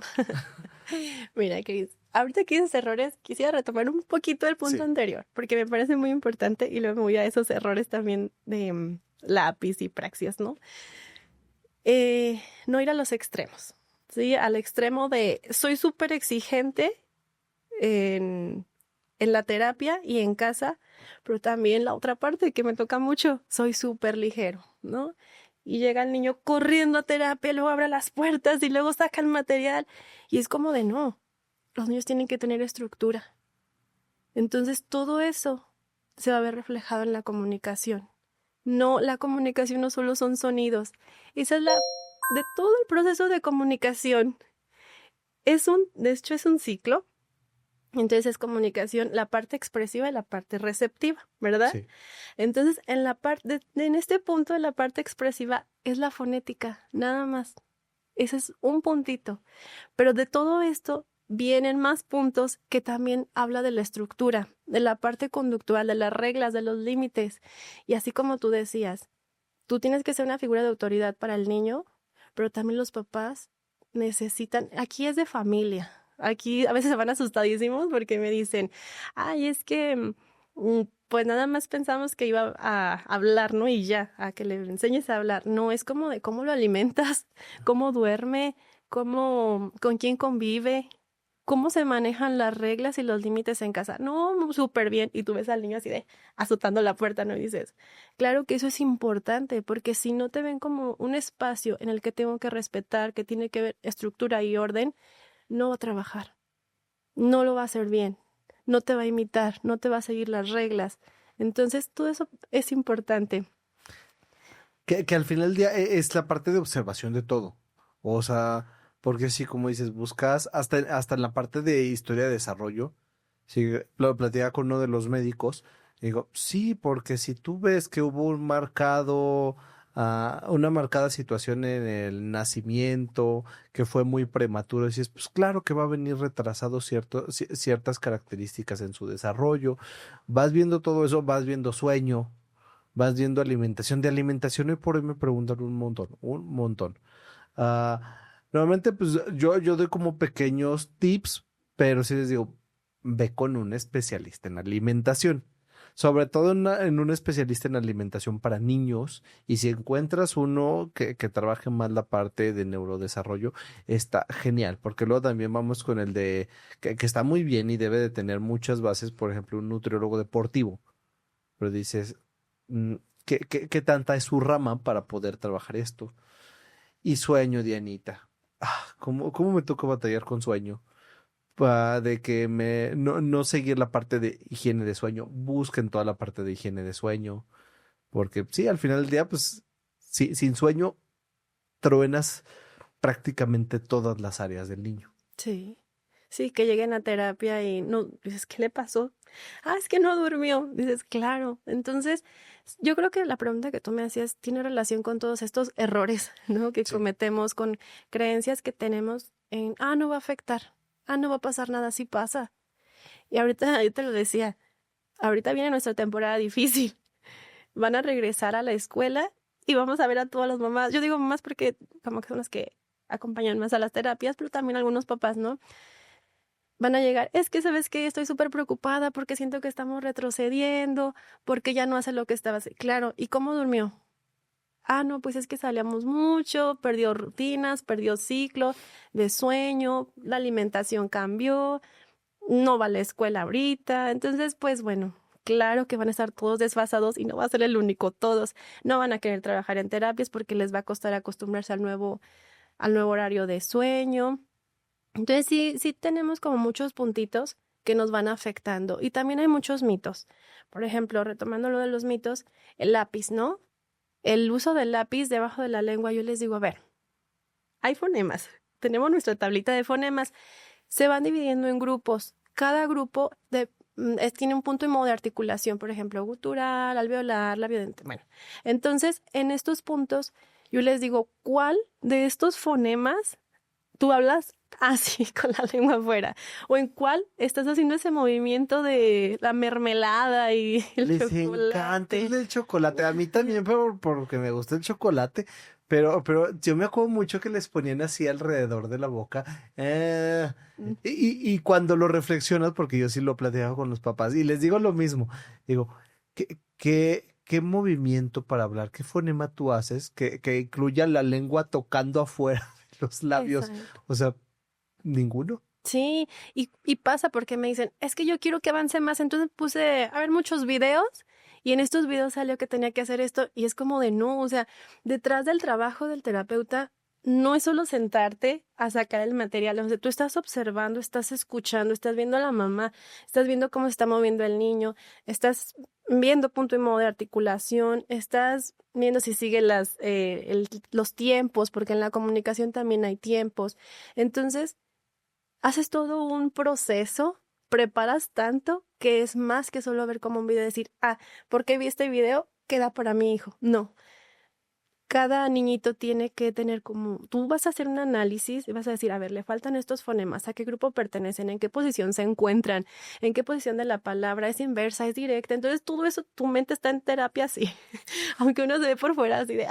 S4: Mira, Cris, ahorita que dices errores, quisiera retomar un poquito el punto
S3: Sí.
S4: anterior, porque me parece muy importante y luego me voy a esos errores también de lápiz y praxias, ¿no? No ir a los extremos, ¿sí? Al extremo de soy súper exigente en, en la terapia y en casa, pero también la otra parte que me toca mucho, soy súper ligero, ¿no? y llega el niño corriendo a terapia, luego abre las puertas y luego saca el material. Y es como de no, los niños tienen que tener estructura. Entonces todo eso se va a ver reflejado en la comunicación. No, la comunicación no solo son sonidos. Esa es de todo el proceso de comunicación. De hecho es un ciclo. Entonces es comunicación, la parte expresiva y la parte receptiva, ¿verdad?
S3: Sí.
S4: Entonces en este punto de la parte expresiva es la fonética, nada más. Ese es un puntito. Pero de todo esto vienen más puntos que también habla de la estructura, de la parte conductual, de las reglas, de los límites. Y así como tú decías, tú tienes que ser una figura de autoridad para el niño, pero también los papás necesitan, aquí es de familia. Aquí a veces se van asustadísimos porque me dicen, ay, es que pues nada más pensamos que iba a hablar, ¿no? Y ya, a que le enseñes a hablar. No, es como de cómo lo alimentas, cómo duerme, con quién convive, cómo se manejan las reglas y los límites en casa. No, súper bien. Y tú ves al niño así de azotando la puerta, ¿no? Y dices, claro que eso es importante, porque si no te ven como un espacio en el que tengo que respetar, que tiene que ver estructura y orden, no va a trabajar, no lo va a hacer bien, no te va a imitar, no te va a seguir las reglas. Entonces, todo eso es importante.
S3: Que al final del día es la parte de observación de todo. O sea, porque sí, como dices, buscas hasta en la parte de historia de desarrollo. Sí, lo platicaba con uno de los médicos. Y digo, sí, porque si tú ves que hubo una marcada situación en el nacimiento, que fue muy prematuro, dices, pues claro que va a venir retrasado ciertas características en su desarrollo. Vas viendo todo eso, vas viendo sueño, vas viendo alimentación. De alimentación hoy por hoy me preguntan un montón, un montón. Ah, Normalmente, pues yo doy como pequeños tips, pero sí les digo, ve con un especialista en alimentación. Sobre todo en un especialista en alimentación para niños. Y si encuentras uno que trabaje más la parte de neurodesarrollo, está genial. Porque luego también vamos con el que está muy bien y debe de tener muchas bases, por ejemplo, un nutriólogo deportivo. Pero dices, ¿qué tanta es su rama para poder trabajar esto? Y sueño, Dianita. ¿Cómo me toca batallar con sueño? De que no seguir la parte de higiene de sueño. Busquen toda la parte de higiene de sueño. Porque sí, al final del día, pues, sí, sin sueño, truenas prácticamente todas las áreas del niño.
S4: Sí, sí, que lleguen a terapia y no, dices, ¿qué le pasó? Es que no durmió. Dices, claro. Entonces, yo creo que la pregunta que tú me hacías tiene relación con todos estos errores, ¿no? Que
S3: Sí.
S4: cometemos, con creencias que tenemos en, no va a afectar, no va a pasar nada, sí pasa. Y ahorita, yo te lo decía, ahorita viene nuestra temporada difícil. Van a regresar a la escuela y vamos a ver a todas las mamás. Yo digo mamás porque como que son las que acompañan más a las terapias, pero también algunos papás, ¿no? Van a llegar, es que sabes que estoy súper preocupada porque siento que estamos retrocediendo, porque ya no hace lo que estaba haciendo. Claro, ¿y cómo durmió? No, pues es que salíamos mucho, perdió rutinas, perdió ciclo de sueño, la alimentación cambió, no va a la escuela ahorita. Entonces, pues bueno, claro que van a estar todos desfasados y no va a ser el único, todos no van a querer trabajar en terapias porque les va a costar acostumbrarse al nuevo horario de sueño. Entonces sí tenemos como muchos puntitos que nos van afectando y también hay muchos mitos. Por ejemplo, retomando lo de los mitos, el lápiz, ¿no? El uso del lápiz debajo de la lengua, yo les digo, a ver, hay fonemas, tenemos nuestra tablita de fonemas, se van dividiendo en grupos, cada grupo tiene un punto y modo de articulación, por ejemplo, gutural, alveolar, labiodente, bueno. Entonces, en estos puntos, yo les digo, ¿cuál de estos fonemas tú hablas así con la lengua afuera? ¿O en cuál estás haciendo ese movimiento de la mermelada y el
S3: Les
S4: chocolate?
S3: encanta el chocolate. A mí también, porque me gusta el chocolate. Pero yo me acuerdo mucho que les ponían así alrededor de la boca. Y cuando lo reflexionas, porque yo sí lo platicaba con los papás, y les digo lo mismo. Digo, ¿qué movimiento para hablar? ¿Qué fonema tú haces que incluya la lengua tocando afuera de los labios?
S4: Exacto.
S3: O sea, ninguno.
S4: Sí, y pasa porque me dicen, es que yo quiero que avance más, entonces puse a ver muchos videos y en estos videos salió que tenía que hacer esto y es como de no, o sea, detrás del trabajo del terapeuta no es solo sentarte a sacar el material, o sea, tú estás observando, estás escuchando, estás viendo a la mamá, estás viendo cómo se está moviendo el niño, estás viendo punto y modo de articulación, estás viendo si sigue los tiempos, porque en la comunicación también hay tiempos. Entonces, haces todo un proceso, preparas tanto que es más que solo ver como un video y decir, ¿por qué vi este video? Queda para mi hijo. No. Cada niñito tiene que tener tú vas a hacer un análisis y vas a decir, a ver, le faltan estos fonemas, ¿a qué grupo pertenecen? ¿En qué posición se encuentran? ¿En qué posición de la palabra? ¿Es inversa? ¿Es directa? Entonces todo eso, tu mente está en terapia así, aunque uno se ve por fuera así de,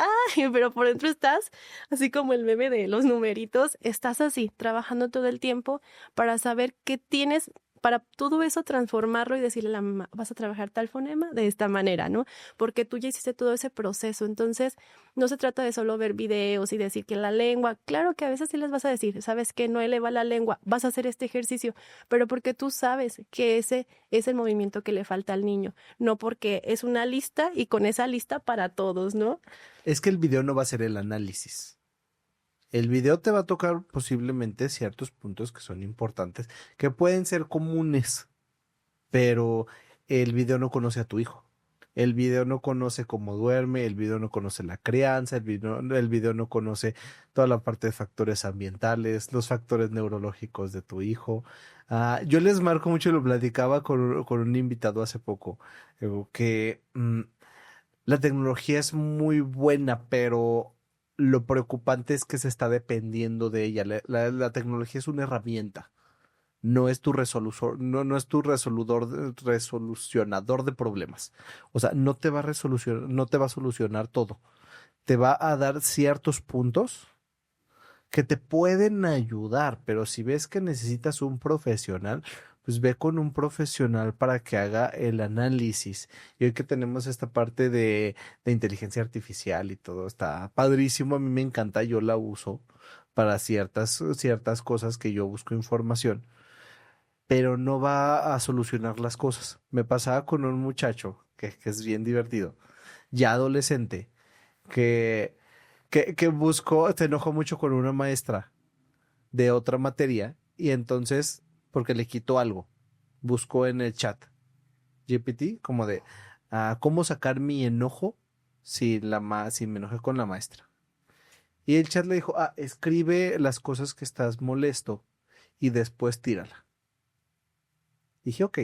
S4: pero por dentro estás, así como el meme de los numeritos, estás así, trabajando todo el tiempo para saber qué tienes, para todo eso transformarlo y decirle a la mamá, vas a trabajar tal fonema de esta manera, ¿no? Porque tú ya hiciste todo ese proceso. Entonces, no se trata de solo ver videos y decir que la lengua, claro que a veces sí les vas a decir, sabes que no eleva la lengua, vas a hacer este ejercicio, pero porque tú sabes que ese es el movimiento que le falta al niño, no porque es una lista y con esa lista para todos, ¿no?
S3: Es que el video no va a ser el análisis. El video te va a tocar posiblemente ciertos puntos que son importantes, que pueden ser comunes, pero el video no conoce a tu hijo. El video no conoce cómo duerme, el video no conoce la crianza, el video no conoce toda la parte de factores ambientales, los factores neurológicos de tu hijo. Yo les marco mucho, lo platicaba con un invitado hace poco, que la tecnología es muy buena, pero lo preocupante es que se está dependiendo de ella. La tecnología es una herramienta, no es tu resolutor, no es tu resolucionador de problemas. O sea, no te va a solucionar todo. Te va a dar ciertos puntos que te pueden ayudar, pero si ves que necesitas un profesional, pues ve con un profesional para que haga el análisis. Y hoy que tenemos esta parte de inteligencia artificial y todo, está padrísimo, a mí me encanta, yo la uso para ciertas cosas que yo busco información, pero no va a solucionar las cosas. Me pasaba con un muchacho que es bien divertido, ya adolescente, que se enojó mucho con una maestra de otra materia y entonces, porque le quitó algo, buscó en el chat GPT como de cómo sacar mi enojo si me enojé con la maestra. Y el chat le dijo, escribe las cosas que estás molesto y después tírala. Dije, ok,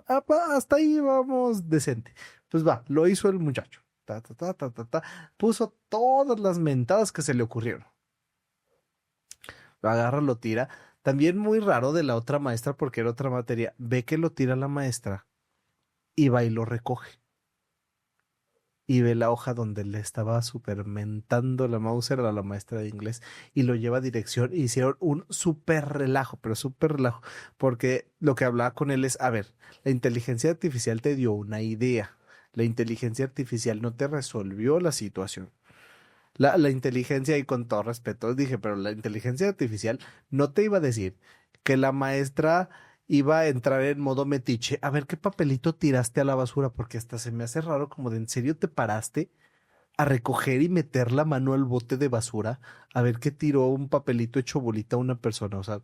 S3: hasta ahí vamos decente. Pues lo hizo el muchacho. Puso todas las mentadas que se le ocurrieron. Lo agarra, lo tira. También muy raro de la otra maestra, porque era otra materia. Ve que lo tira la maestra y va y lo recoge. Y ve la hoja donde le estaba supermentando la Mauser a la maestra de inglés y lo lleva a dirección. Y hicieron un súper relajo, pero súper relajo. Porque lo que hablaba con él es, a ver, la inteligencia artificial te dio una idea. La inteligencia artificial no te resolvió la situación. La inteligencia, y con todo respeto, dije, pero la inteligencia artificial no te iba a decir que la maestra iba a entrar en modo metiche. A ver qué papelito tiraste a la basura, porque hasta se me hace raro, como de en serio te paraste a recoger y meter la mano al bote de basura a ver qué tiró un papelito hecho bolita a una persona. O sea,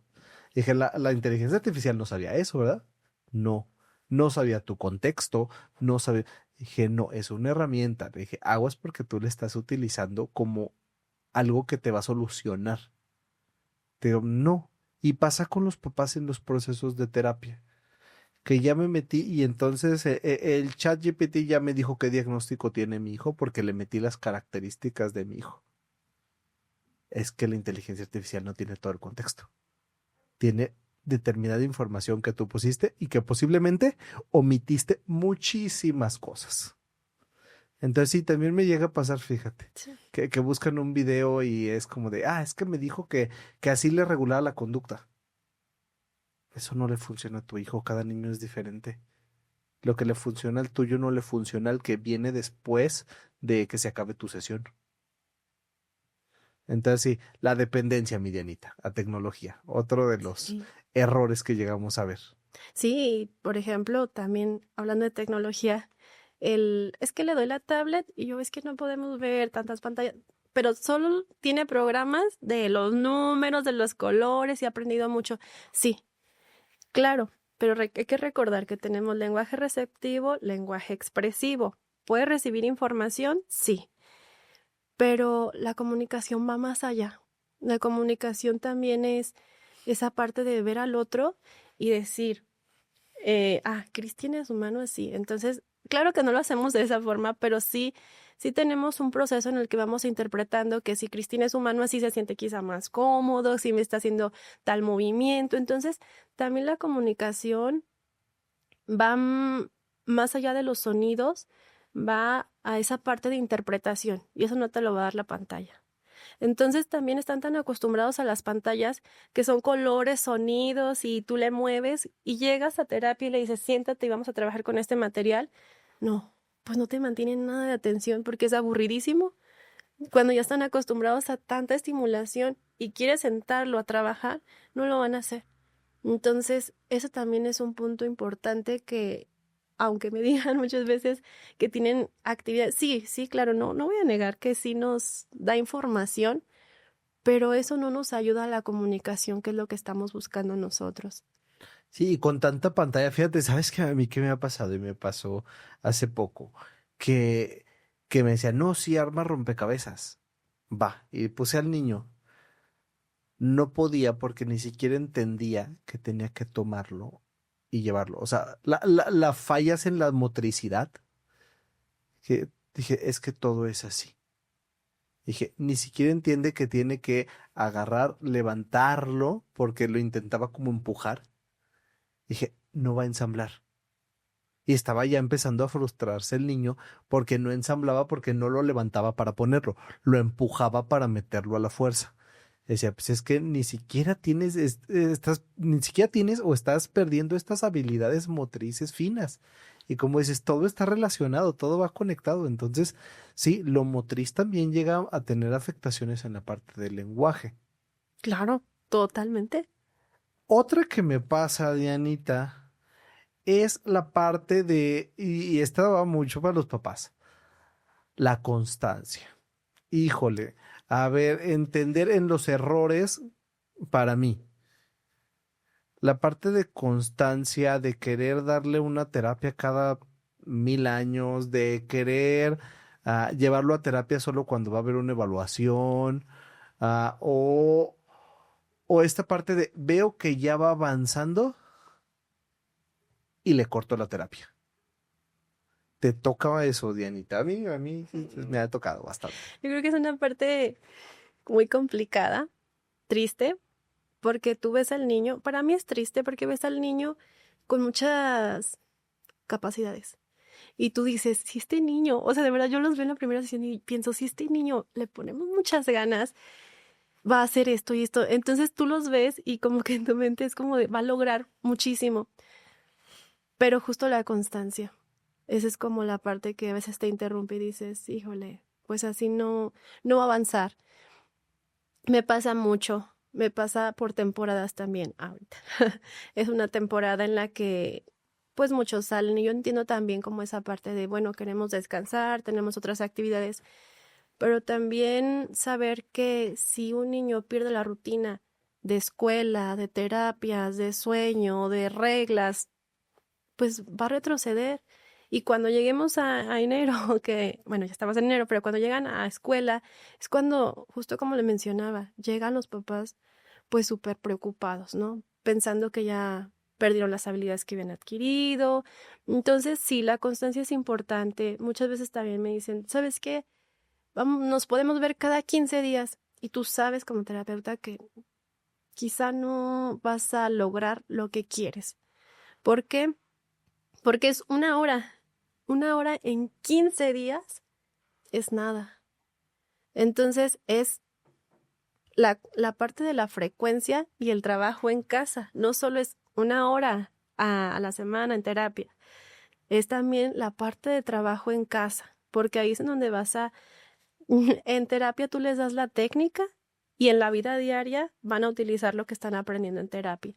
S3: dije, la inteligencia artificial no sabía eso, ¿verdad? No sabía tu contexto, no sabía. Dije, no, es una herramienta. Dije, aguas porque tú la estás utilizando como algo que te va a solucionar. Te digo, no. Y pasa con los papás en los procesos de terapia. Que ya me metí y entonces el chat GPT ya me dijo qué diagnóstico tiene mi hijo porque le metí las características de mi hijo. Es que la inteligencia artificial no tiene todo el contexto. Tiene determinada información que tú pusiste y que posiblemente omitiste muchísimas cosas. Entonces sí, también me llega a pasar, fíjate,
S4: Sí.
S3: que buscan un video y es como de, es que me dijo que así le regulaba la conducta. Eso no le funciona a tu hijo, cada niño es diferente. Lo que le funciona al tuyo no le funciona al que viene después de que se acabe tu sesión. Entonces sí, la dependencia, mi Dianita, a tecnología, otro de los
S4: Sí.
S3: errores que llegamos a ver.
S4: Sí, por ejemplo, también hablando de tecnología, es que le doy la tablet y yo es que no podemos ver tantas pantallas, pero solo tiene programas de los números, de los colores y ha aprendido mucho. Sí, claro, pero hay que recordar que tenemos lenguaje receptivo, lenguaje expresivo. ¿Puede recibir información? Sí, pero la comunicación va más allá. La comunicación también es esa parte de ver al otro y decir, Cristian es humano así. Entonces, claro que no lo hacemos de esa forma, pero sí tenemos un proceso en el que vamos interpretando que si Cristina es humano así se siente quizá más cómodo, si me está haciendo tal movimiento. Entonces, también la comunicación va más allá de los sonidos, va a esa parte de interpretación y eso no te lo va a dar la pantalla. Entonces también están tan acostumbrados a las pantallas que son colores, sonidos y tú le mueves y llegas a terapia y le dices, siéntate y vamos a trabajar con este material. No, pues no te mantienen nada de atención porque es aburridísimo. Cuando ya están acostumbrados a tanta estimulación y quieres sentarlo a trabajar, no lo van a hacer. Entonces, eso también es un punto importante que, aunque me digan muchas veces que tienen actividad, sí, claro, no voy a negar que sí nos da información, pero eso no nos ayuda a la comunicación, que es lo que estamos buscando nosotros.
S3: Sí, y con tanta pantalla, fíjate, ¿sabes qué? A mí qué me ha pasado? Y me pasó hace poco, que, que me decía, no, sí, arma rompecabezas. Va, y puse al niño. No podía porque ni siquiera entendía que tenía que tomarlo y llevarlo. O sea, la fallas en la motricidad, que dije, es que todo es así. Dije, ni siquiera entiende que tiene que agarrar, levantarlo, porque lo intentaba como empujar. Dije, no va a ensamblar. Y estaba ya empezando a frustrarse el niño porque no ensamblaba, porque no lo levantaba para ponerlo, lo empujaba para meterlo a la fuerza. Decía, pues es que ni siquiera tienes, ni siquiera tienes o estás perdiendo estas habilidades motrices finas. Y como dices, todo está relacionado, todo va conectado. Entonces, sí, lo motriz también llega a tener afectaciones en la parte del lenguaje.
S4: Claro, totalmente.
S3: Otra que me pasa, Dianita, es la parte de, y esta va mucho para los papás, la constancia. Híjole, a ver, entender en los errores para mí. La parte de constancia, de querer darle una terapia cada 1000 años, de querer llevarlo a terapia solo cuando va a haber una evaluación, ah, o, o esta parte de veo que ya va avanzando y le corto la terapia. ¿Te tocaba eso, Dianita? A mí me ha tocado bastante.
S4: Yo creo que es una parte muy complicada, triste, porque tú ves al niño, para mí es triste porque ves al niño con muchas capacidades. Y tú dices, si este niño, o sea, de verdad yo los veo en la primera sesión y pienso, si este niño le ponemos muchas ganas, va a hacer esto y esto. Entonces tú los ves y como que en tu mente es como de, va a lograr muchísimo. Pero justo la constancia, esa es como la parte que a veces te interrumpe y dices, híjole, pues así no va a avanzar. Me pasa mucho, me pasa por temporadas también ahorita. Es una temporada en la que pues muchos salen y yo entiendo también como esa parte de, bueno, queremos descansar, tenemos otras actividades, pero también saber que si un niño pierde la rutina de escuela, de terapias, de sueño, de reglas, pues va a retroceder. Y cuando lleguemos a enero, que bueno, ya estamos en enero, pero cuando llegan a escuela, es cuando, justo como le mencionaba, llegan los papás pues súper preocupados, ¿no? Pensando que ya perdieron las habilidades que habían adquirido. Entonces, sí, la constancia es importante. Muchas veces también me dicen, ¿sabes qué? Nos podemos ver cada 15 días y tú sabes como terapeuta que quizá no vas a lograr lo que quieres. ¿Por qué? Porque es una hora. Una hora en 15 días es nada. Entonces es la parte de la frecuencia y el trabajo en casa. No solo es una hora a la semana en terapia, es también la parte de trabajo en casa, porque ahí es en donde vas a... En terapia tú les das la técnica y en la vida diaria van a utilizar lo que están aprendiendo en terapia.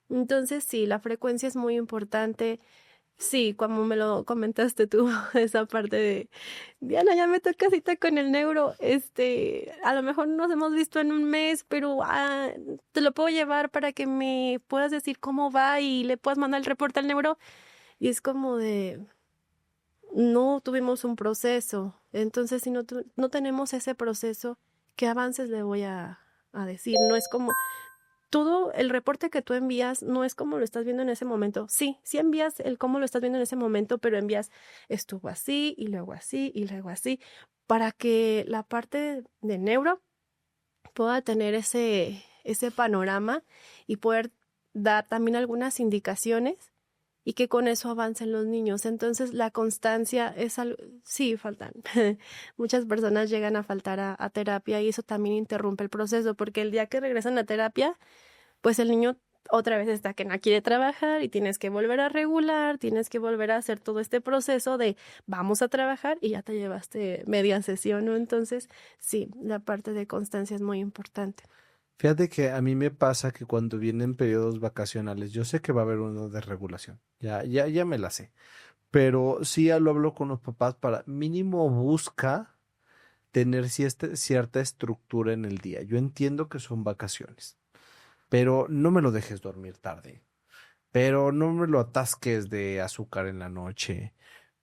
S4: Entonces sí, la frecuencia es muy importante. Sí, como me lo comentaste tú, esa parte de, Diana, ya me toca cita con el neuro, a lo mejor nos hemos visto en un mes, pero te lo puedo llevar para que me puedas decir cómo va y le puedas mandar el reporte al neuro. Y es como de, no tuvimos un proceso, entonces si no tenemos ese proceso, ¿qué avances le voy a decir? No es como todo el reporte que tú envías no es como lo estás viendo en ese momento. Sí, sí envías el cómo lo estás viendo en ese momento, pero envías estuvo así y luego así y luego así, para que la parte de neuro pueda tener ese panorama y poder dar también algunas indicaciones y que con eso avancen los niños. Entonces, la constancia es algo, sí, faltan. Muchas personas llegan a faltar a terapia y eso también interrumpe el proceso, porque el día que regresan a terapia, pues el niño otra vez está que no quiere trabajar y tienes que volver a regular, tienes que volver a hacer todo este proceso de vamos a trabajar y ya te llevaste media sesión, ¿no? Entonces, sí, la parte de constancia es muy importante.
S3: Fíjate que a mí me pasa que cuando vienen periodos vacacionales, yo sé que va a haber uno de regulación, ya me la sé, pero sí ya lo hablo con los papás para mínimo busca tener cierta estructura en el día. Yo entiendo que son vacaciones, pero no me lo dejes dormir tarde, pero no me lo atasques de azúcar en la noche,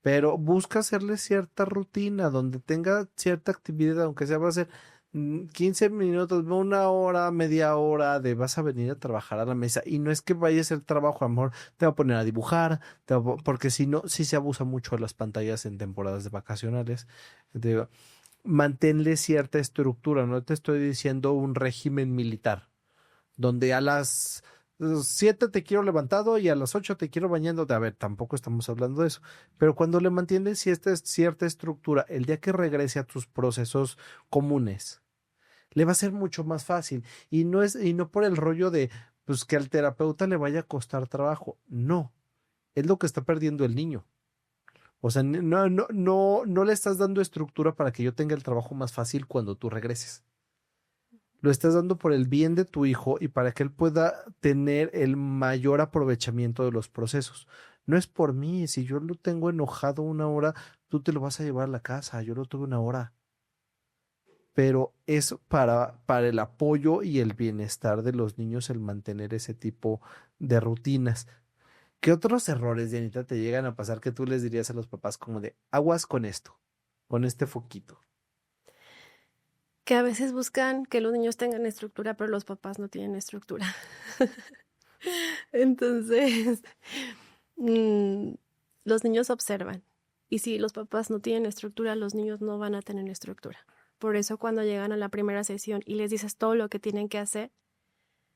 S3: pero busca hacerle cierta rutina donde tenga cierta actividad, aunque sea va a ser 15 minutos, una hora, media hora de vas a venir a trabajar a la mesa y no es que vaya a hacer trabajo, a lo mejor te va a poner a dibujar, porque si no, sí se abusa mucho de las pantallas en temporadas de vacacionales. Te digo, manténle cierta estructura, no te estoy diciendo un régimen militar donde a las 7 te quiero levantado y a las 8 te quiero bañándote. A ver, tampoco estamos hablando de eso. Pero cuando le mantienes cierta estructura, el día que regrese a tus procesos comunes, le va a ser mucho más fácil. Y no por el rollo de pues que al terapeuta le vaya a costar trabajo. No, es lo que está perdiendo el niño. O sea, no le estás dando estructura para que yo tenga el trabajo más fácil cuando tú regreses. Lo estás dando por el bien de tu hijo y para que él pueda tener el mayor aprovechamiento de los procesos. No es por mí, si yo lo tengo enojado una hora, tú te lo vas a llevar a la casa, yo lo tuve una hora. Pero es para el apoyo y el bienestar de los niños el mantener ese tipo de rutinas. ¿Qué otros errores, Dianita, te llegan a pasar que tú les dirías a los papás como de aguas con esto, con este foquito?
S4: Que a veces buscan que los niños tengan estructura, pero los papás no tienen estructura. Entonces, mm, los niños observan. Y si los papás no tienen estructura, los niños no van a tener estructura. Por eso cuando llegan a la primera sesión y les dices todo lo que tienen que hacer,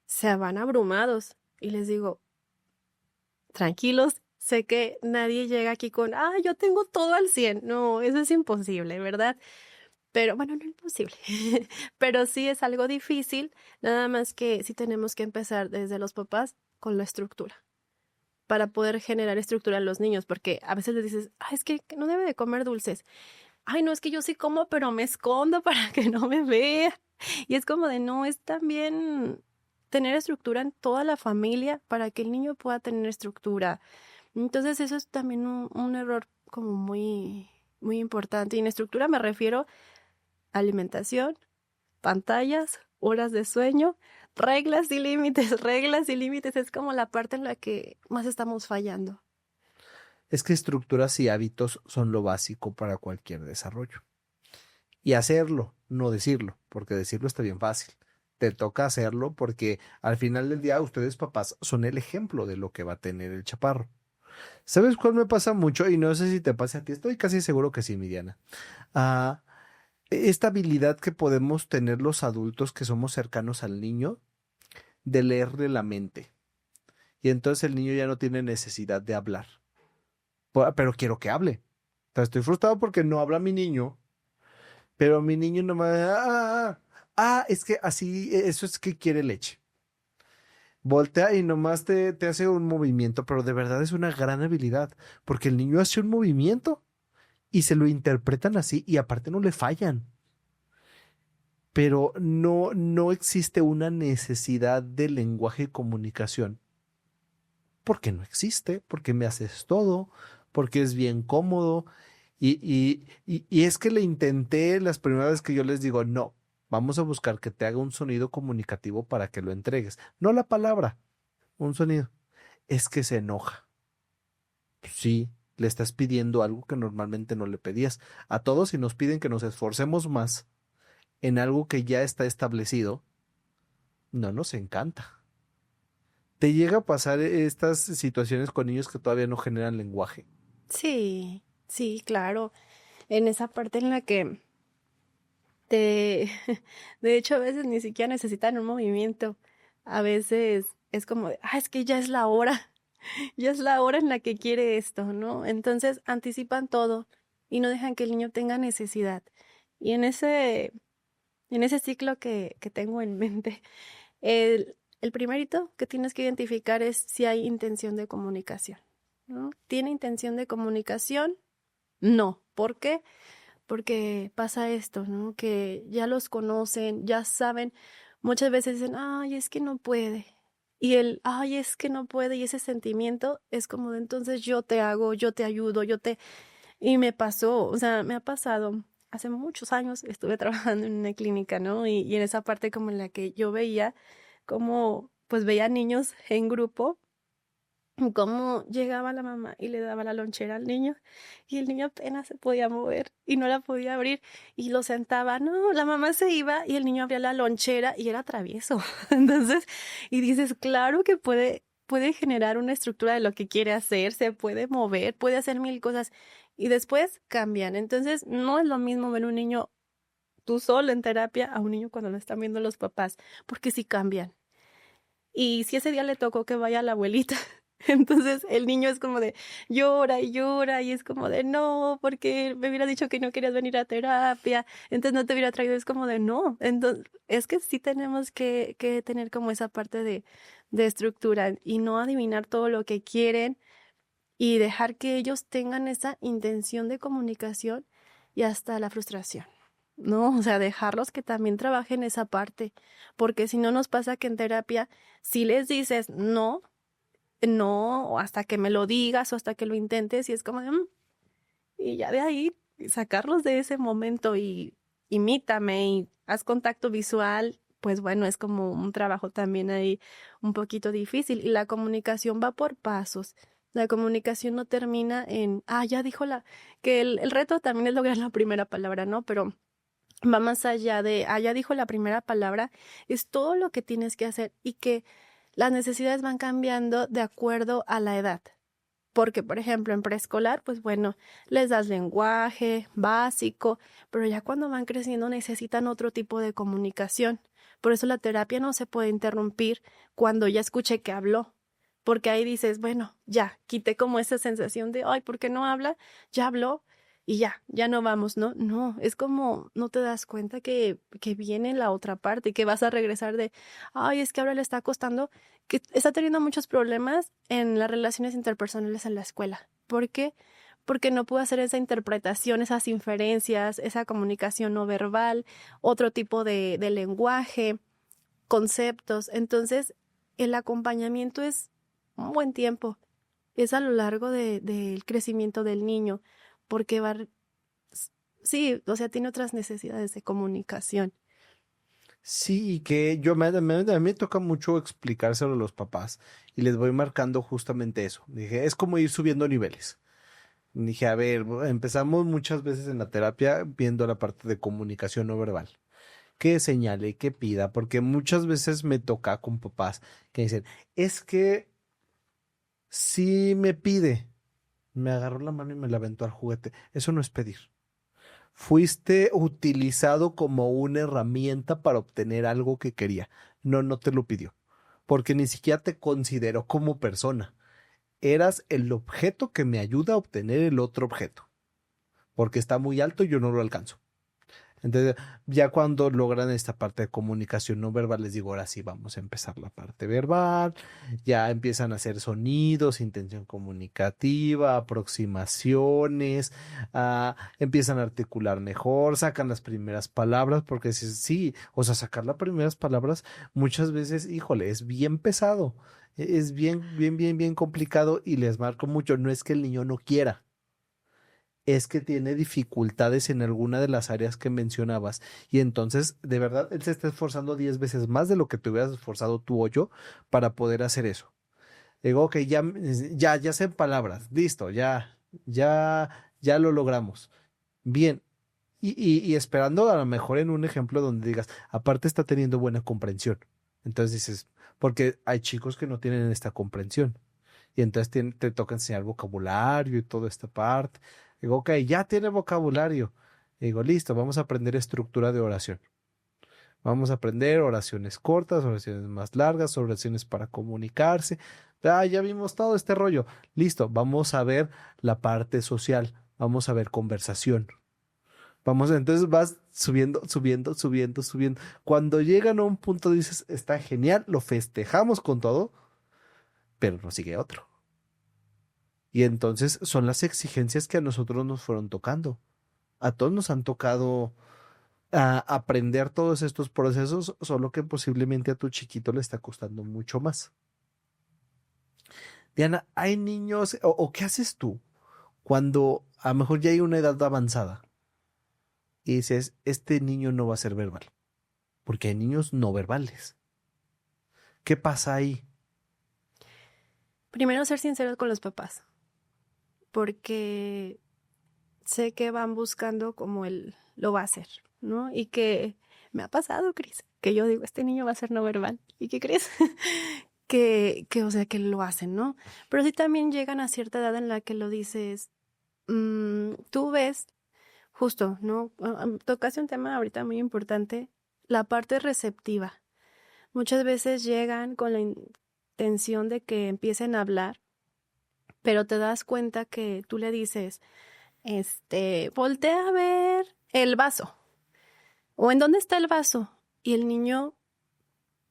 S4: se van abrumados. Y les digo, tranquilos, sé que nadie llega aquí con, yo tengo todo al 100. No, eso es imposible, ¿verdad? Pero bueno, no imposible, pero sí es algo difícil, nada más que sí tenemos que empezar desde los papás con la estructura, para poder generar estructura en los niños, porque a veces les dices, es que no debe de comer dulces. Ay, no, es que yo sí como, pero me escondo para que no me vea. Y es como de, no, es también tener estructura en toda la familia para que el niño pueda tener estructura. Entonces eso es también un error como muy, muy importante. Y en estructura me refiero alimentación, pantallas, horas de sueño, reglas y límites. Reglas y límites es como la parte en la que más estamos fallando.
S3: Es que estructuras y hábitos son lo básico para cualquier desarrollo. Y hacerlo, no decirlo, porque decirlo está bien fácil. Te toca hacerlo porque al final del día ustedes papás son el ejemplo de lo que va a tener el chaparro. ¿Sabes cuál me pasa mucho? Y no sé si te pasa a ti, estoy casi seguro que sí, Midiana. Esta habilidad que podemos tener los adultos que somos cercanos al niño de leerle la mente. Y entonces el niño ya no tiene necesidad de hablar. Pero quiero que hable. O sea, estoy frustrado porque no habla mi niño, pero mi niño no me... es que así, eso es que quiere leche. Voltea y nomás te hace un movimiento, pero de verdad es una gran habilidad, porque el niño hace un movimiento y se lo interpretan así y aparte no le fallan. Pero no existe una necesidad de lenguaje y comunicación porque no existe, porque me haces todo, porque es bien cómodo. Y es que le intenté las primeras veces que yo les digo, no, vamos a buscar que te haga un sonido comunicativo para que lo entregues. No la palabra, un sonido. Es que se enoja. Sí, le estás pidiendo algo que normalmente no le pedías. A todos, si nos piden que nos esforcemos más en algo que ya está establecido, no nos encanta. ¿Te llega a pasar estas situaciones con niños que todavía no generan lenguaje?
S4: Sí, sí, claro. En esa parte en la que te, de hecho, a veces ni siquiera necesitan un movimiento. A veces es como, es que ya es la hora, ya es la hora en la que quiere esto, ¿no? Entonces anticipan todo y no dejan que el niño tenga necesidad. Y en ese ciclo que tengo en mente, el primerito que tienes que identificar es si hay intención de comunicación, ¿no? ¿Tiene intención de comunicación? No. ¿Por qué? Porque pasa esto, ¿no? Que ya los conocen, ya saben, muchas veces dicen, ay, es que no puede. Y ay, es que no puede, y ese sentimiento es como de entonces yo te hago, yo te ayudo, Y me pasó, o sea, me ha pasado. Hace muchos años estuve trabajando en una clínica, ¿no? Y en esa parte como en la que yo veía como, pues veía niños en grupo cómo llegaba la mamá y le daba la lonchera al niño y el niño apenas se podía mover y no la podía abrir y lo sentaba, no, la mamá se iba y el niño abría la lonchera y era travieso. Entonces, y dices, claro que puede generar una estructura de lo que quiere hacer, se puede mover, puede hacer mil cosas y después cambian. Entonces, no es lo mismo ver un niño tú solo en terapia a un niño cuando lo están viendo los papás, porque sí cambian. Y si ese día le tocó que vaya a la abuelita, entonces el niño es como de llora y llora y es como de no, porque me hubiera dicho que no querías venir a terapia, entonces no te hubiera traído, es como de no. Entonces, es que sí tenemos que tener como esa parte de estructura y no adivinar todo lo que quieren y dejar que ellos tengan esa intención de comunicación y hasta la frustración. No, o sea, dejarlos que también trabajen esa parte, porque si no nos pasa que en terapia, si les dices no, no, o hasta que me lo digas o hasta que lo intentes, y es como de, y ya de ahí sacarlos de ese momento y imítame y haz contacto visual, pues bueno, es como un trabajo también ahí un poquito difícil y la comunicación va por pasos. La comunicación no termina en, ya dijo que el reto también es lograr la primera palabra, ¿no? Pero va más allá de, ya dijo la primera palabra, es todo lo que tienes que hacer y que las necesidades van cambiando de acuerdo a la edad. Porque, por ejemplo, en preescolar, pues bueno, les das lenguaje básico, pero ya cuando van creciendo necesitan otro tipo de comunicación. Por eso la terapia no se puede interrumpir cuando ya escuché que habló. Porque ahí dices, bueno, ya, quité como esa sensación de, ay, ¿por qué no habla? Ya habló y ya no vamos, ¿no? No, es como no te das cuenta que viene la otra parte y que vas a regresar de, ay, es que ahora le está costando, que está teniendo muchos problemas en las relaciones interpersonales en la escuela. ¿Por qué? Porque no pudo hacer esa interpretación, esas inferencias, esa comunicación no verbal, otro tipo de lenguaje, conceptos. Entonces, el acompañamiento es un buen tiempo, es a lo largo del crecimiento del niño, porque sí, o sea, tiene otras necesidades de comunicación.
S3: Sí, y que a mí me toca mucho explicárselo a los papás y les voy marcando justamente eso. Dije, es como ir subiendo niveles. Dije, a ver, empezamos muchas veces en la terapia viendo la parte de comunicación no verbal. Que señale, que pida, porque muchas veces me toca con papás que dicen, es que si me pide, me agarró la mano y me la aventó al juguete. Eso no es pedir. Fuiste utilizado como una herramienta para obtener algo que quería. No, no te lo pidió, porque ni siquiera te consideró como persona. Eras el objeto que me ayuda a obtener el otro objeto, porque está muy alto y yo no lo alcanzo. Entonces, ya cuando logran esta parte de comunicación no verbal, les digo, ahora sí vamos a empezar la parte verbal, ya empiezan a hacer sonidos, intención comunicativa, aproximaciones, empiezan a articular mejor, sacan las primeras palabras, porque sí, o sea, sacar las primeras palabras muchas veces, híjole, es bien pesado, es bien complicado y les marco mucho, no es que el niño no quiera, es que tiene dificultades en alguna de las áreas que mencionabas. Y entonces, de verdad, él se está esforzando 10 veces más de lo que te hubieras esforzado tú o yo para poder hacer eso. Digo, ok, ya sé en palabras, listo, ya lo logramos. Bien. Y esperando a lo mejor en un ejemplo donde digas, aparte está teniendo buena comprensión. Entonces dices, porque hay chicos que no tienen esta comprensión. Y entonces te toca enseñar vocabulario y toda esta parte. Digo, ok, ya tiene vocabulario. Digo, listo, vamos a aprender estructura de oración. Vamos a aprender oraciones cortas, oraciones más largas, oraciones para comunicarse. Ya vimos todo este rollo. Listo, vamos a ver la parte social. Vamos a ver conversación. Entonces vas subiendo. Cuando llegan a un punto dices, está genial, lo festejamos con todo, pero no sigue otro. Y entonces son las exigencias que a nosotros nos fueron tocando. A todos nos han tocado aprender todos estos procesos, solo que posiblemente a tu chiquito le está costando mucho más. Diana, hay niños, o ¿qué haces tú cuando a lo mejor ya hay una edad avanzada y dices, este niño no va a ser verbal? Porque hay niños no verbales. ¿Qué pasa ahí?
S4: Primero ser sinceros con los papás, porque sé que van buscando como él lo va a hacer, ¿no? Y que me ha pasado, Cris, que yo digo, este niño va a ser no verbal. ¿Y qué crees? O sea, que lo hacen, ¿no? Pero sí también llegan a cierta edad en la que lo dices, tú ves, justo, ¿no? Tocaste un tema ahorita muy importante, la parte receptiva. Muchas veces llegan con la intención de que empiecen a hablar, pero te das cuenta que tú le dices, voltea a ver el vaso, o ¿en dónde está el vaso? Y el niño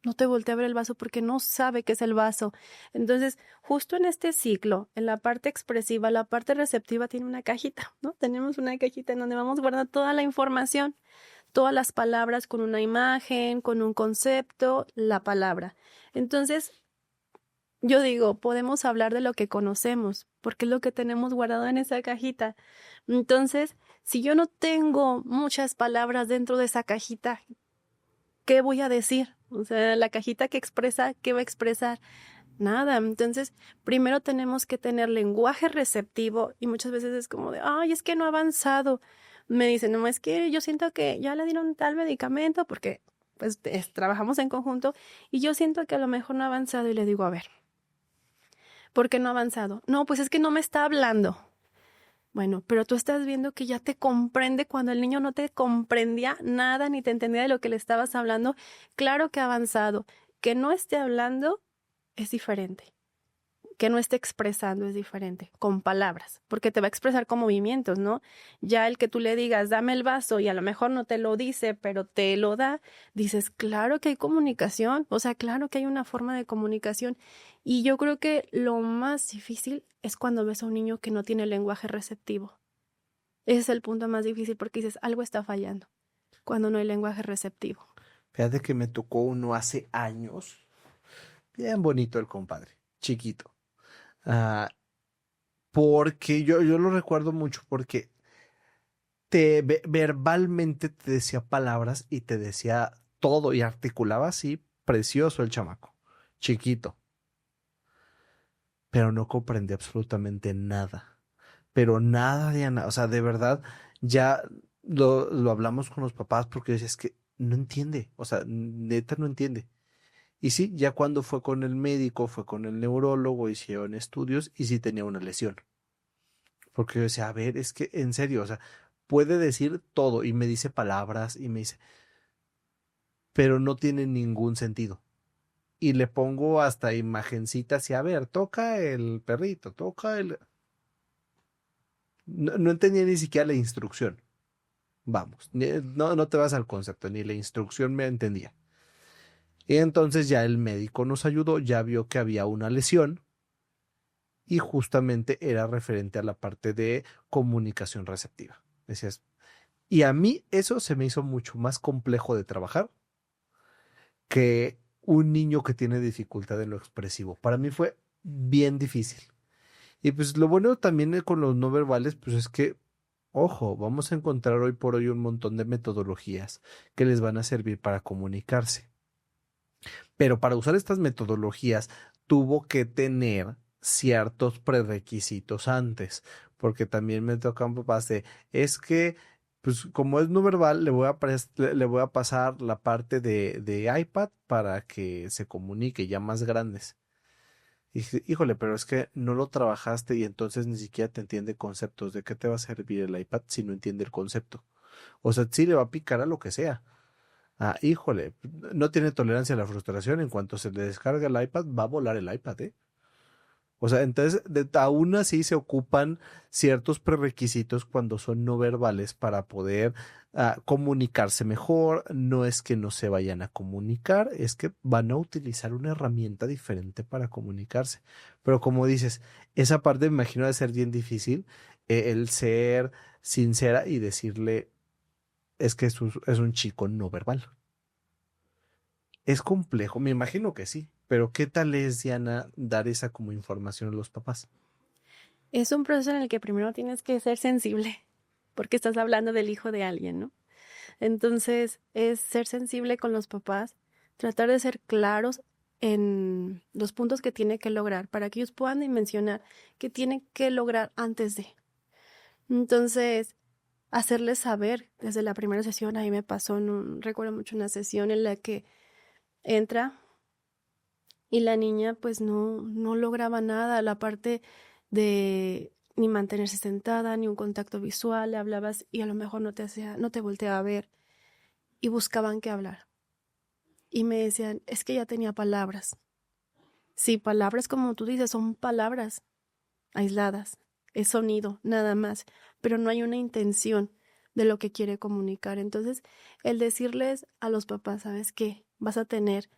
S4: no te voltea a ver el vaso porque no sabe qué es el vaso. Entonces, justo en este ciclo, en la parte expresiva, la parte receptiva tiene una cajita, ¿no? Tenemos una cajita en donde vamos guardando toda la información, todas las palabras con una imagen, con un concepto, la palabra. Entonces, yo digo, podemos hablar de lo que conocemos, porque es lo que tenemos guardado en esa cajita. Entonces, si yo no tengo muchas palabras dentro de esa cajita, ¿qué voy a decir? O sea, la cajita que expresa, ¿qué va a expresar? Nada. Entonces, primero tenemos que tener lenguaje receptivo y muchas veces es como de, ay, es que no ha avanzado. Me dicen, no, es que yo siento que ya le dieron tal medicamento porque pues trabajamos en conjunto y yo siento que a lo mejor no ha avanzado y le digo, a ver, ¿por qué no ha avanzado? No, pues es que no me está hablando. Bueno, pero tú estás viendo que ya te comprende cuando el niño no te comprendía nada ni te entendía de lo que le estabas hablando. Claro que ha avanzado. Que no esté hablando es diferente. Que no esté expresando es diferente, con palabras, porque te va a expresar con movimientos, ¿no? Ya el que tú le digas, dame el vaso y a lo mejor no te lo dice, pero te lo da, dices, claro que hay comunicación, o sea, claro que hay una forma de comunicación. Y yo creo que lo más difícil es cuando ves a un niño que no tiene lenguaje receptivo. Ese es el punto más difícil porque dices, algo está fallando cuando no hay lenguaje receptivo.
S3: Fíjate que me tocó uno hace años. Bien bonito el compadre, chiquito. Porque yo lo recuerdo mucho porque verbalmente te decía palabras y te decía todo y articulaba así, precioso el chamaco, chiquito, pero no comprendía absolutamente nada, pero nada, Diana, o sea, de verdad, ya lo hablamos con los papás porque es que no entiende, o sea, neta no entiende. Y sí, ya cuando fue con el médico, fue con el neurólogo, hicieron estudios y sí tenía una lesión. Porque yo decía, a ver, es que en serio, o sea, puede decir todo y me dice palabras y me dice, pero no tiene ningún sentido. Y le pongo hasta imagencitas y a ver, toca el perrito, toca el... No entendía ni siquiera la instrucción. Vamos, no te vas al concepto, ni la instrucción me entendía. Y entonces ya el médico nos ayudó, ya vio que había una lesión y justamente era referente a la parte de comunicación receptiva. Decías, y a mí eso se me hizo mucho más complejo de trabajar que un niño que tiene dificultad en lo expresivo. Para mí fue bien difícil. Y pues lo bueno también con los no verbales, pues es que, ojo, vamos a encontrar hoy por hoy un montón de metodologías que les van a servir para comunicarse. Pero para usar estas metodologías tuvo que tener ciertos prerequisitos antes, porque también me tocan papás de, es que, pues como es no verbal, le voy a pasar la parte de iPad para que se comunique ya más grandes. Y dije, híjole, pero es que no lo trabajaste y entonces ni siquiera te entiende conceptos. ¿De qué te va a servir el iPad si no entiende el concepto? O sea, sí le va a picar a lo que sea. Ah, híjole, no tiene tolerancia a la frustración. En cuanto se le descarga el iPad, va a volar el iPad, ¿eh? O sea, entonces, aún así se ocupan ciertos prerequisitos cuando son no verbales para poder comunicarse mejor. No es que no se vayan a comunicar, es que van a utilizar una herramienta diferente para comunicarse. Pero como dices, esa parte me imagino de ser bien difícil, el ser sincera y decirle, es que es un chico no verbal. Es complejo, me imagino que sí, pero ¿qué tal es, Diana, dar esa como información a los papás?
S4: Es un proceso en el que primero tienes que ser sensible, porque estás hablando del hijo de alguien, ¿no? Entonces, es ser sensible con los papás, tratar de ser claros en los puntos que tiene que lograr para que ellos puedan dimensionar qué tiene que lograr antes de. Entonces, hacerles saber desde la primera sesión, ahí me pasó, recuerdo mucho una sesión en la que entra y la niña pues no lograba nada, la parte de ni mantenerse sentada, ni un contacto visual, le hablabas y a lo mejor no te volteaba a ver y buscaban qué hablar. Y me decían, es que ya tenía palabras. Sí, palabras como tú dices, son palabras aisladas, es sonido, nada más, pero no hay una intención de lo que quiere comunicar. Entonces, el decirles a los papás, ¿sabes qué? Vas a tener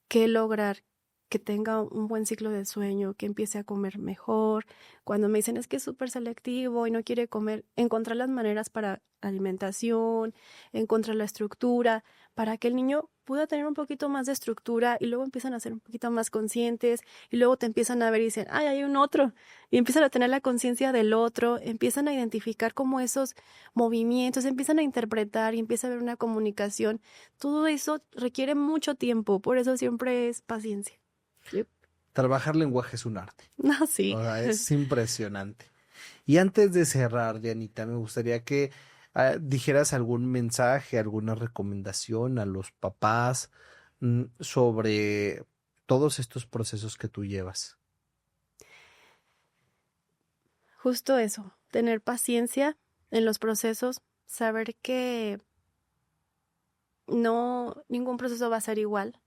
S4: que lograr que tenga un buen ciclo de sueño, que empiece a comer mejor. Cuando me dicen es que es súper selectivo y no quiere comer, encontrar las maneras para alimentación, encontrar la estructura, para que el niño pueda tener un poquito más de estructura y luego empiezan a ser un poquito más conscientes y luego te empiezan a ver y dicen, ay, hay un otro, y empiezan a tener la conciencia del otro, empiezan a identificar como esos movimientos, empiezan a interpretar y empieza a haber una comunicación. Todo eso requiere mucho tiempo, por eso siempre es paciencia. ¿Sí?
S3: Trabajar lenguaje es un arte.
S4: No, sí.
S3: O sea, es impresionante. Y antes de cerrar, Dianita, me gustaría que dijeras algún mensaje, alguna recomendación a los papás sobre todos estos procesos que tú llevas.
S4: Justo eso, tener paciencia en los procesos, saber que ningún proceso va a ser igual.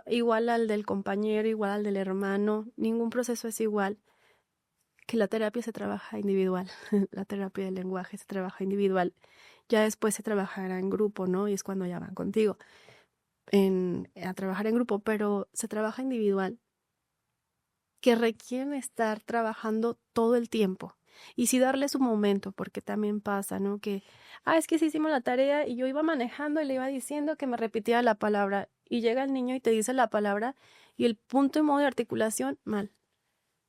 S4: Igual al del compañero, igual al del hermano, ningún proceso es igual, que la terapia se trabaja individual, la terapia del lenguaje se trabaja individual, ya después se trabajará en grupo, ¿no? Y es cuando ya van contigo a trabajar en grupo, pero se trabaja individual, que requieren estar trabajando todo el tiempo. Y sí darle su momento, porque también pasa, ¿no? Que, es que sí hicimos la tarea y yo iba manejando y le iba diciendo que me repitiera la palabra. Y llega el niño y te dice la palabra y el punto y modo de articulación mal.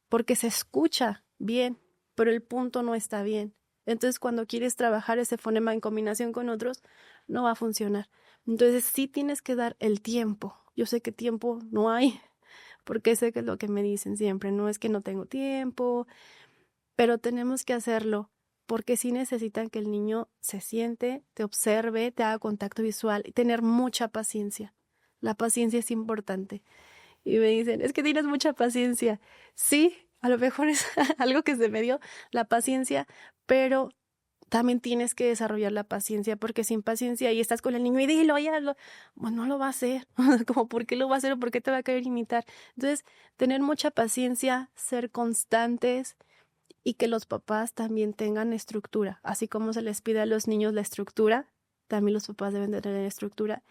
S4: Porque se escucha bien, pero el punto no está bien. Entonces, cuando quieres trabajar ese fonema en combinación con otros, no va a funcionar. Entonces, sí tienes que dar el tiempo. Yo sé que tiempo no hay, porque sé que es lo que me dicen siempre. No es que no tengo tiempo, pero tenemos que hacerlo porque sí necesitan que el niño se siente, te observe, te haga contacto visual y tener mucha paciencia. La paciencia es importante. Y me dicen, es que tienes mucha paciencia. Sí, a lo mejor es algo que se me dio, la paciencia, pero también tienes que desarrollar la paciencia, porque sin paciencia ahí estás con el niño y dilo, ya bueno, no lo va a hacer. Como, ¿por qué lo va a hacer o por qué te va a querer imitar? Entonces, tener mucha paciencia, ser constantes y que los papás también tengan estructura. Así como se les pide a los niños la estructura, también los papás deben de tener estructura.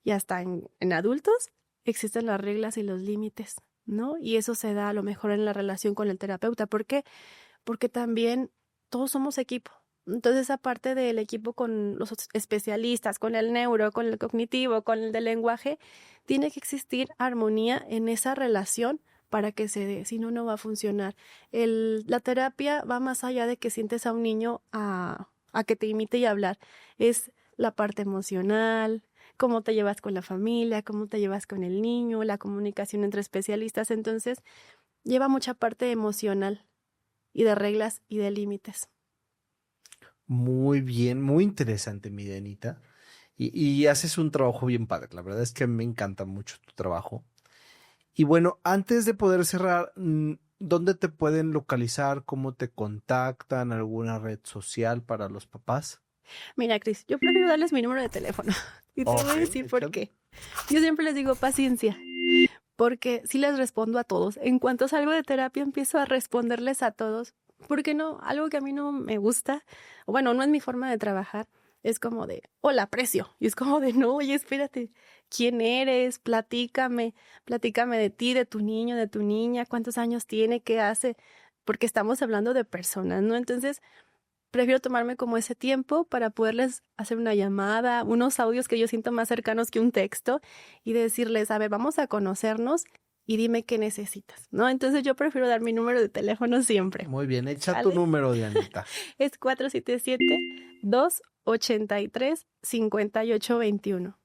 S4: Y hasta en adultos existen las reglas y los límites, ¿no? Y eso se da a lo mejor en la relación con el terapeuta. ¿Por qué? Porque también todos somos equipo. Entonces, aparte del equipo con los especialistas, con el neuro, con el cognitivo, con el del lenguaje, tiene que existir armonía en esa relación para que se dé, si no, no va a funcionar. La terapia va más allá de que sientes a un niño a que te imite y hablar. Es la parte emocional, cómo te llevas con la familia, cómo te llevas con el niño, la comunicación entre especialistas. Entonces, lleva mucha parte emocional y de reglas y de límites.
S3: Muy bien, muy interesante, mi Dianita. Y haces un trabajo bien padre. La verdad es que me encanta mucho tu trabajo. Y bueno, antes de poder cerrar, ¿dónde te pueden localizar? ¿Cómo te contactan? ¿Alguna red social para los papás?
S4: Mira, Cris, yo prefiero darles mi número de teléfono. Y te voy a decir por qué. Yo siempre les digo paciencia, porque sí les respondo a todos. En cuanto salgo de terapia, empiezo a responderles a todos. Porque no, algo que a mí no me gusta, o bueno, no es mi forma de trabajar, es como de, hola, precio. Y es como de, no, oye, espérate, ¿quién eres? Platícame de ti, de tu niño, de tu niña, cuántos años tiene, qué hace, porque estamos hablando de personas, ¿no? Entonces, prefiero tomarme como ese tiempo para poderles hacer una llamada, unos audios que yo siento más cercanos que un texto y decirles, a ver, vamos a conocernos y dime qué necesitas, ¿no? Entonces yo prefiero dar mi número de teléfono siempre.
S3: Muy bien, echa
S4: ¿Sale?
S3: tu número, Dianita.
S4: Es 477-283-5821.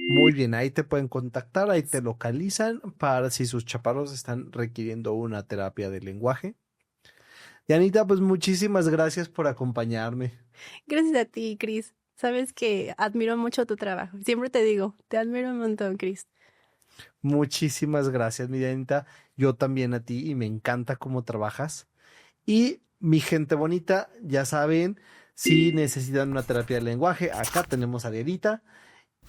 S3: Muy bien, ahí te pueden contactar, ahí te localizan para si sus chaparros están requiriendo una terapia de lenguaje. Dianita, pues muchísimas gracias por acompañarme.
S4: Gracias a ti, Cris. Sabes que admiro mucho tu trabajo. Siempre te digo, te admiro un montón, Cris.
S3: Muchísimas gracias, mi Dianita. Yo también a ti y me encanta cómo trabajas. Y mi gente bonita, ya saben, si necesitan una terapia de lenguaje, acá tenemos a Dianita.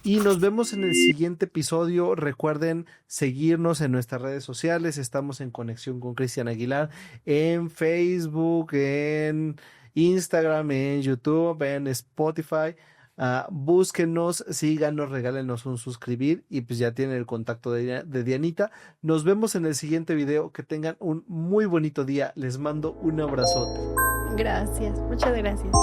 S3: Y nos vemos en el siguiente episodio. Recuerden seguirnos en nuestras redes sociales. Estamos en Conexión con Cristian Aguilar en Facebook, en Instagram, en YouTube, en Spotify. Búsquenos, síganos, regálenos un suscribir y pues ya tienen el contacto de Dianita. Nos vemos en el siguiente video. Que tengan un muy bonito día. Les mando un abrazote.
S4: Gracias, muchas gracias.